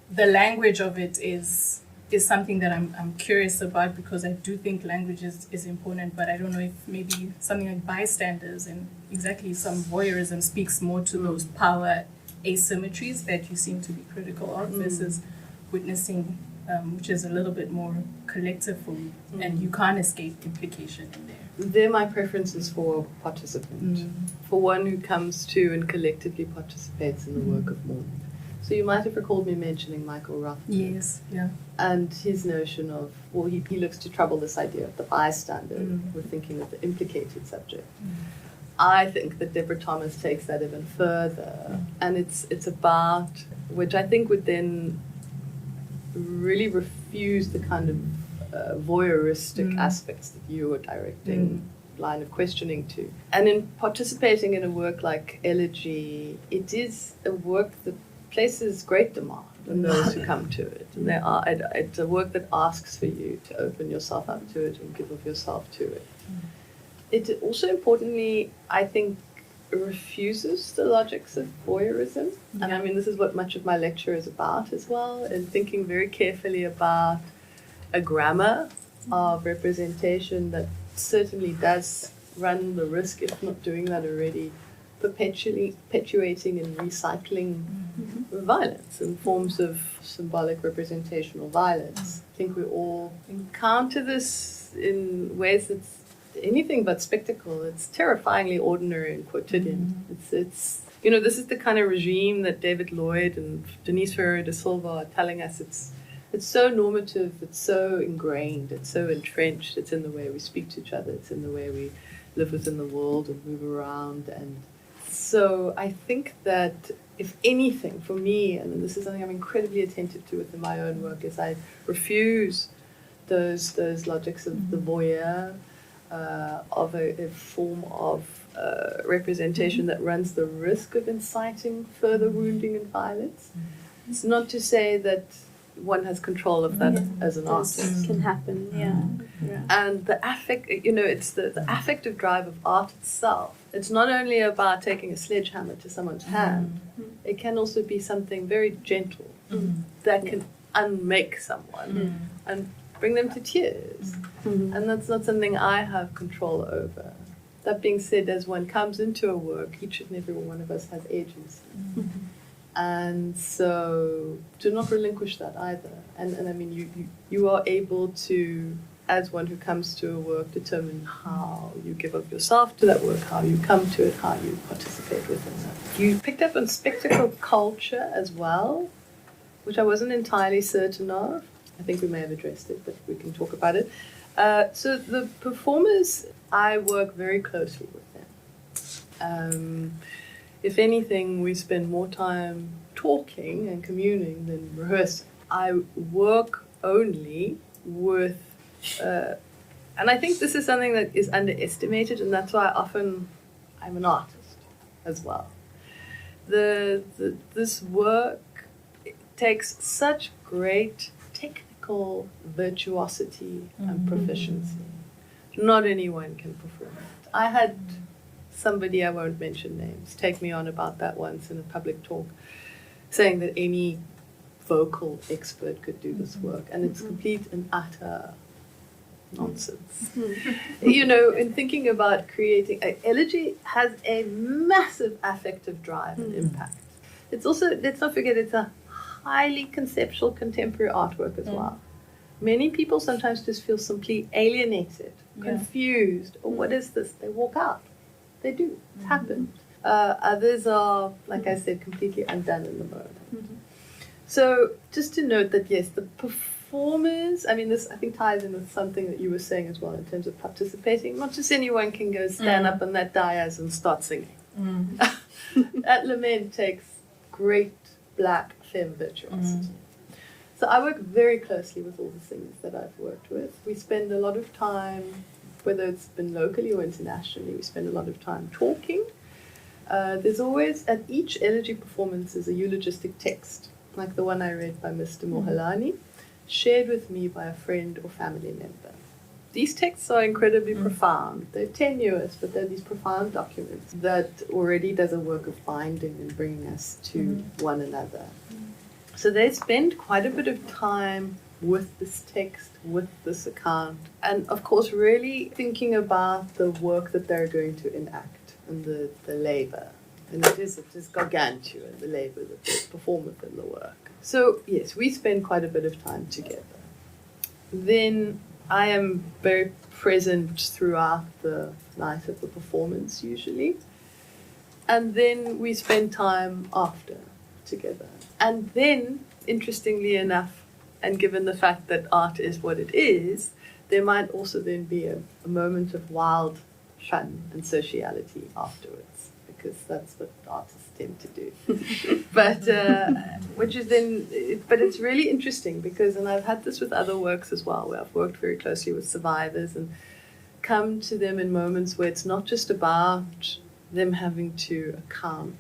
S5: the language of it is something that I'm curious about, because I do think language is important, but I don't know if maybe something like bystanders and exactly some voyeurism speaks more to those power asymmetries that you seem to be critical of versus witnessing, which is a little bit more collective for me, and you can't escape implication in there.
S3: There my preference is for participant, for one who comes to and collectively participates in the work of mourning. So you might have recalled me mentioning Michael Rothman.
S5: Yes, yeah.
S3: And his notion of, well, he looks to trouble this idea of the bystander with thinking of the implicated subject. I think that Deborah Thomas takes that even further, and it's about, which I think would then really refuse the kind of voyeuristic aspects that you were directing line of questioning to. And in participating in a work like Elegy, it is a work that places great demand on those who come to it. And it's a work that asks for you to open yourself up to it and give of yourself to it. It also importantly, I think, refuses the logics of voyeurism. And I mean, this is what much of my lecture is about as well, and thinking very carefully about a grammar of representation that certainly does run the risk, if not doing that already, perpetuating and recycling violence and forms of symbolic representational violence. I think we all encounter this in ways that's anything but spectacle. It's terrifyingly ordinary and quotidian. It's you know, this is the kind of regime that David Lloyd and Denise Ferreira da Silva are telling us it's so normative, it's so ingrained, it's so entrenched, it's in the way we speak to each other, it's in the way we live within the world and move around. And so I think that if anything, for me, and this is something I'm incredibly attentive to within my own work, is I refuse those logics of the voyeur, of a form of representation that runs the risk of inciting further wounding and violence. It's not to say that one has control of that as an artist.
S4: It can happen, yeah.
S3: And the affect, you know, it's the affective drive of art itself. It's not only about taking a sledgehammer to someone's hand. It can also be something very gentle that can unmake someone and bring them to tears. And that's not something I have control over. That being said, as one comes into a work, each and every one of us has agency. And so do not relinquish that either. And I mean, you are able to, as one who comes to a work, determine how you give of yourself to that work, how you come to it, how you participate within that. You picked up on spectacle culture as well, which I wasn't entirely certain of. I think we may have addressed it, but we can talk about it. So the performers, I work very closely with them. If anything, we spend more time talking and communing than rehearsing. I work only with, and I think this is something that is underestimated, and that's why I'm an artist as well. This work takes such great technical virtuosity and proficiency. Not anyone can perform it. I had somebody, I won't mention names, take me on about that once in a public talk, saying that any vocal expert could do this work, and it's complete and utter nonsense. You know, in thinking about creating, elegy has a massive affective drive and impact. It's also, let's not forget, it's a highly conceptual contemporary artwork as well. Many people sometimes just feel simply alienated, confused, or what is this? They walk out. They do. It's happened. Others are, like I said, completely undone in the moment. So just to note that, yes, the performers, I mean, this I think ties in with something that you were saying as well in terms of participating. Not just anyone can go stand up on that dais and start singing. That lament takes great black femme virtuosity. So I work very closely with all the singers that I've worked with. We spend a lot of time, whether it's been locally or internationally, we spend a lot of time talking. There's always, at each elegy performance, is a eulogistic text, like the one I read by Mr. Mohalani, shared with me by a friend or family member. These texts are incredibly profound. They're tenuous, but they're these profound documents that already does a work of binding and bringing us to one another. So they spend quite a bit of time with this text, with this account, and of course really thinking about the work that they're going to enact and the labor. And it is gargantuan, the labor that they perform within the work. So yes, we spend quite a bit of time together. Then I am very present throughout the night of the performance usually. And then we spend time after together. And then, interestingly enough, and given the fact that art is what it is, there might also then be a moment of wild fun and sociality afterwards, because that's what artists tend to do. But it's really interesting because, and I've had this with other works as well, where I've worked very closely with survivors and come to them in moments where it's not just about them having to account,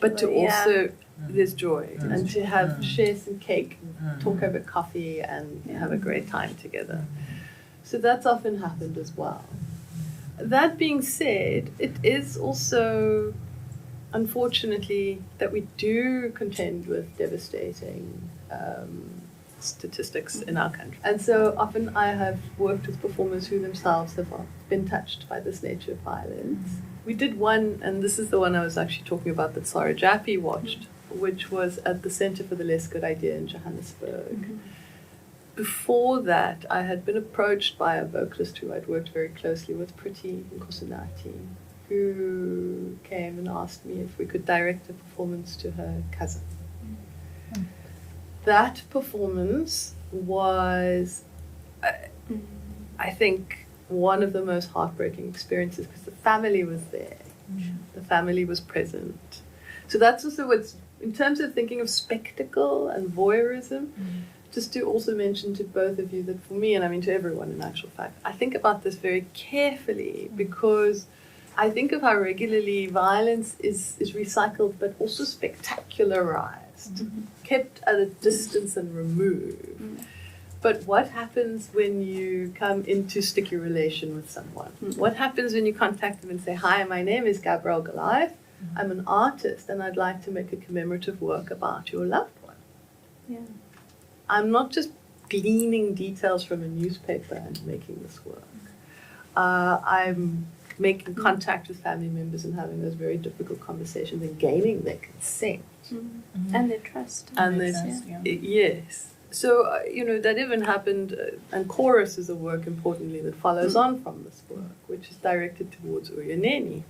S3: but to also there's joy, and to share some cake, talk over coffee, and have a great time together. So that's often happened as well. That being said, it is also, unfortunately, that we do contend with devastating statistics in our country. And so often I have worked with performers who themselves have been touched by this nature of violence. We did one, and this is the one I was actually talking about that Sarah Jaffe watched, which was at the Centre for the Less Good Idea in Johannesburg. Before that, I had been approached by a vocalist who I'd worked very closely with, Priti Nkosinathi, who came and asked me if we could direct a performance to her cousin. That performance was, I think, one of the most heartbreaking experiences because the family was there. The family was present. So that's also what's, in terms of thinking of spectacle and voyeurism, just to also mention to both of you that for me, and I mean to everyone in actual fact, I think about this very carefully because I think of how regularly violence is recycled but also spectacularized, kept at a distance and removed. But what happens when you come into sticky relation with someone? What happens when you contact them and say, "Hi, my name is Gabrielle Goliath. I'm an artist and I'd like to make a commemorative work about your loved one." I'm not just gleaning details from a newspaper and making this work. I'm making contact with family members and having those very difficult conversations and gaining their consent.
S4: And their trust.
S3: And their trust, yes. So, that even happened, and Chorus is a work, importantly, that follows on from this work, which is directed towards Uyinene.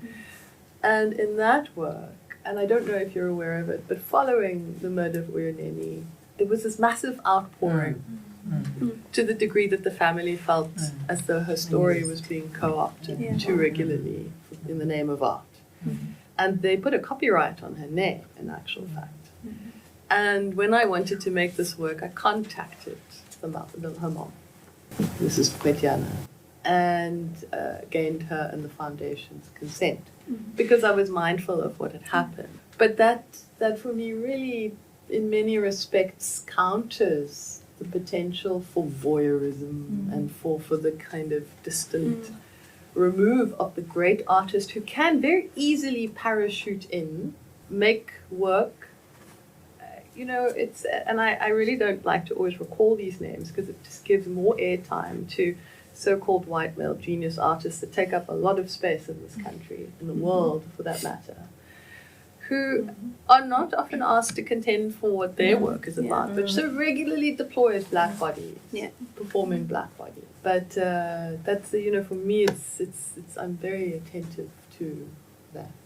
S3: And in that work, and I don't know if you're aware of it, but following the murder of Uyinene, there was this massive outpouring to the degree that the family felt as though her story was being co-opted too regularly in the name of art. And they put a copyright on her name, in actual fact. And when I wanted to make this work, I contacted her mom, Mrs. Kwetiana, and gained her and the foundation's consent, because I was mindful of what had happened. But that for me really, in many respects, counters the potential for voyeurism and for the kind of distant remove of the great artist who can very easily parachute in, make work. It's and I really don't like to always recall these names because it just gives more airtime to so-called white male genius artists that take up a lot of space in this country, in the world for that matter, who are not often asked to contend for what their work is about, but so regularly deploys black bodies, performing black bodies. But that's for me, I'm very attentive to that.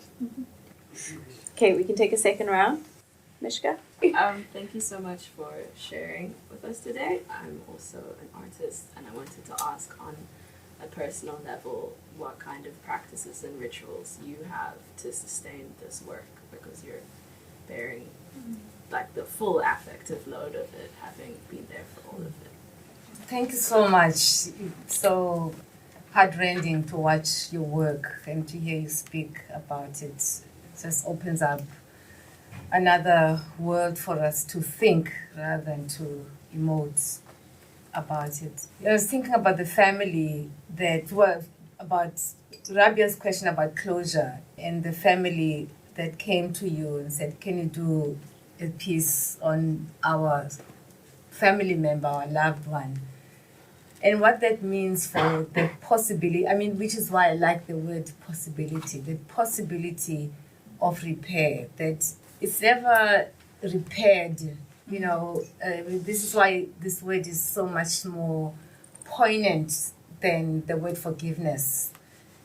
S4: Okay, we can take a second round. Mishka?
S7: Thank you so much for sharing with us today. I'm also an artist, and I wanted to ask on a personal level what kind of practices and rituals you have to sustain this work, because you're bearing like the full affective load of it, having been there for all of it.
S8: Thank you so much. It's so heartrending to watch your work and to hear you speak about it. It just opens up another world for us to think rather than to emote about it. I was thinking about the family about Rabia's question about closure, and the family that came to you and said, can you do a piece on our family member, our loved one? And what that means for the possibility, which is why I like the word possibility, the possibility of repair, that it's never repaired, this is why this word is so much more poignant than the word forgiveness,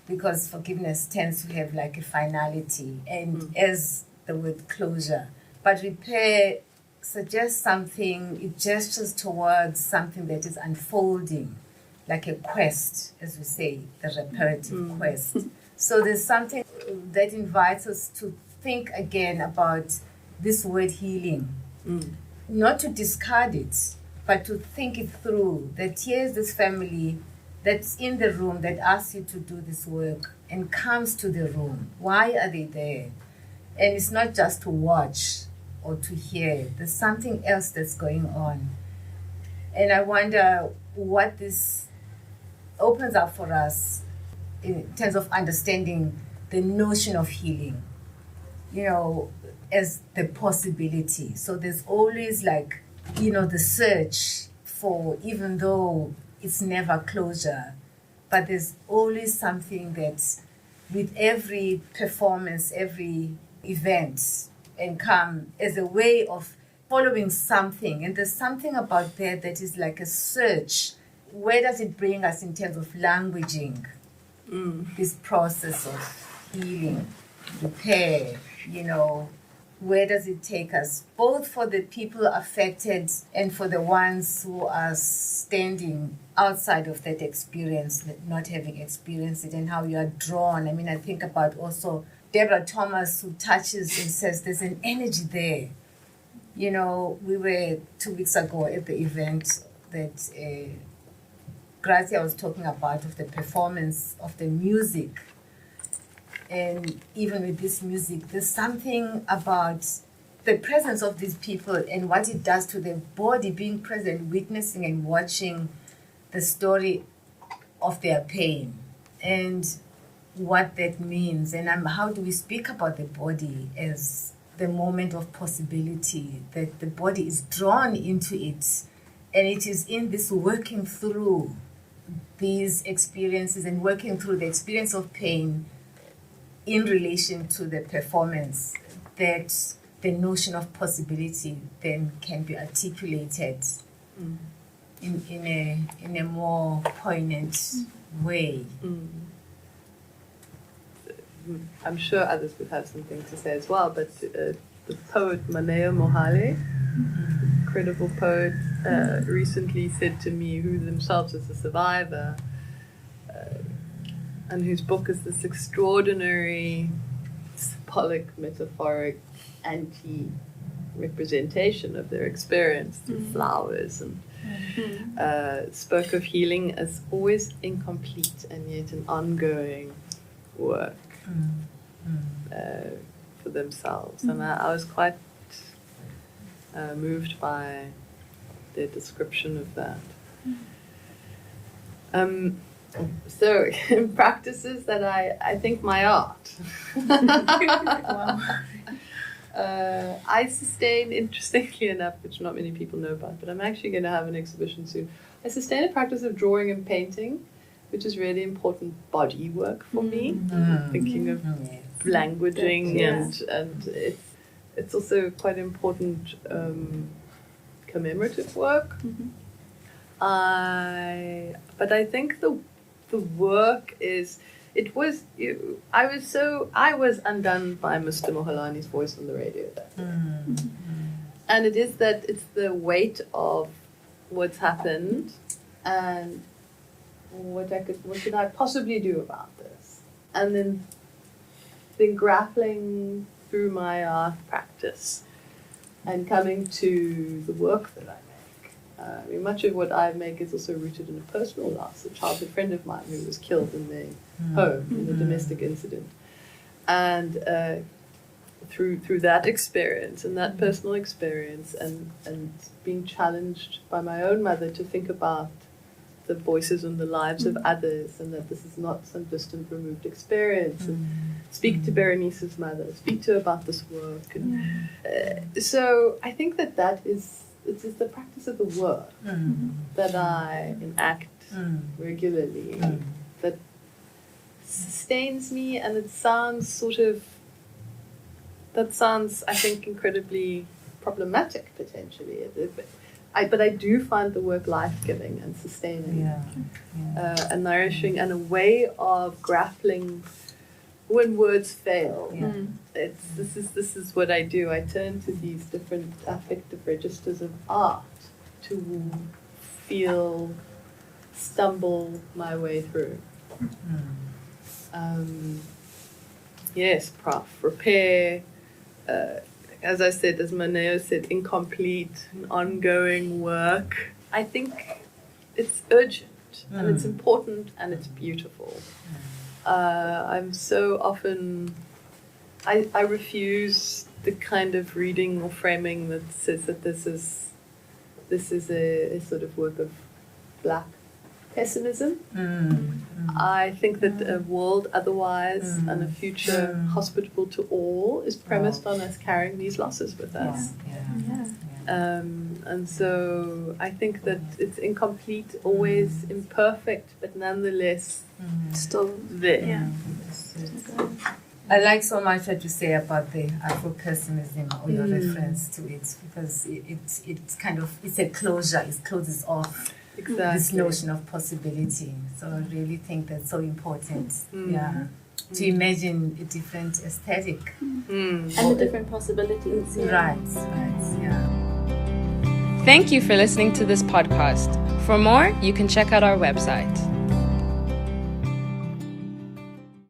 S8: because forgiveness tends to have like a finality, and as the word closure. But repair suggests something, it gestures towards something that is unfolding, like a quest, as we say, the reparative quest. So there's something that invites us to think again about this word healing. Not to discard it, but to think it through, that here's this family that's in the room that asks you to do this work and comes to the room. Why are they there? And it's not just to watch or to hear. There's something else that's going on. And I wonder what this opens up for us in terms of understanding the notion of healing, as the possibility. So there's always the search for, even though it's never closure, but there's always something that with every performance, every event, and come as a way of following something. And there's something about that is like a search. Where does it bring us in terms of languaging this process of healing, repair, where does it take us, both for the people affected and for the ones who are standing outside of that experience, not having experienced it, and how you are drawn. I think about also Deborah Thomas, who touches and says there's an energy there. We were 2 weeks ago at the event that Grazia was talking about, of the performance of the music. And even with this music, there's something about the presence of these people and what it does to their body, being present, witnessing and watching the story of their pain and what that means. And how do we speak about the body as the moment of possibility, that the body is drawn into it. And it is in this working through these experiences and working through the experience of pain in relation to the performance that the notion of possibility then can be articulated in a more poignant way.
S3: I'm sure others would have something to say as well, but the poet Maneo Mohale, incredible poet, recently said to me, who themselves is a survivor, and whose book is this extraordinary symbolic, metaphoric, anti-representation of their experience through flowers, and spoke of healing as always incomplete and yet an ongoing work for themselves. And I was quite moved by their description of that. So practices that I think my art. I sustain, interestingly enough, which not many people know about, but I'm actually going to have an exhibition soon. I sustain a practice of drawing and painting, which is really important body work for me. Thinking of languaging and it's also quite important commemorative work. But I think the work is. I was undone by Mr. Mohalani's voice on the radio that day. And it's the weight of what's happened and what could I possibly do about this? And then grappling through my art practice and coming to the work that I make. Much of what I make is also rooted in a personal loss. A childhood friend of mine who was killed in their home in a domestic incident, and through that experience and that personal experience, and being challenged by my own mother to think about the voices and the lives of others, and that this is not some distant, removed experience. And speak to Berenice's mother, speak to her about this work, and so I think that is. It's the practice of the work that I enact regularly that sustains me, and it sounds I think incredibly problematic potentially. But I do find the work life-giving and sustaining and nourishing, and a way of grappling when words fail. This is what I do. I turn to these different affective registers of art to stumble my way through. Yes, Prof. Repair, as I said, as Maneo said, incomplete, ongoing work. I think it's urgent and it's important and it's beautiful. I'm so often, I refuse the kind of reading or framing that says that this is a sort of work of black pessimism. I think that a world otherwise and a future hospitable to all is premised on us carrying these losses with us. And so I think that it's incomplete, always imperfect, but nonetheless still there.
S8: I like so much what you say about the Afro-pessimism, or your reference to it, because it's kind of, it's a closure, it closes off this notion of possibility. So I really think that's so important. To imagine a different aesthetic.
S4: And the different possibilities.
S8: Right, yeah.
S1: Thank you for listening to this podcast. For more, you can check out our website.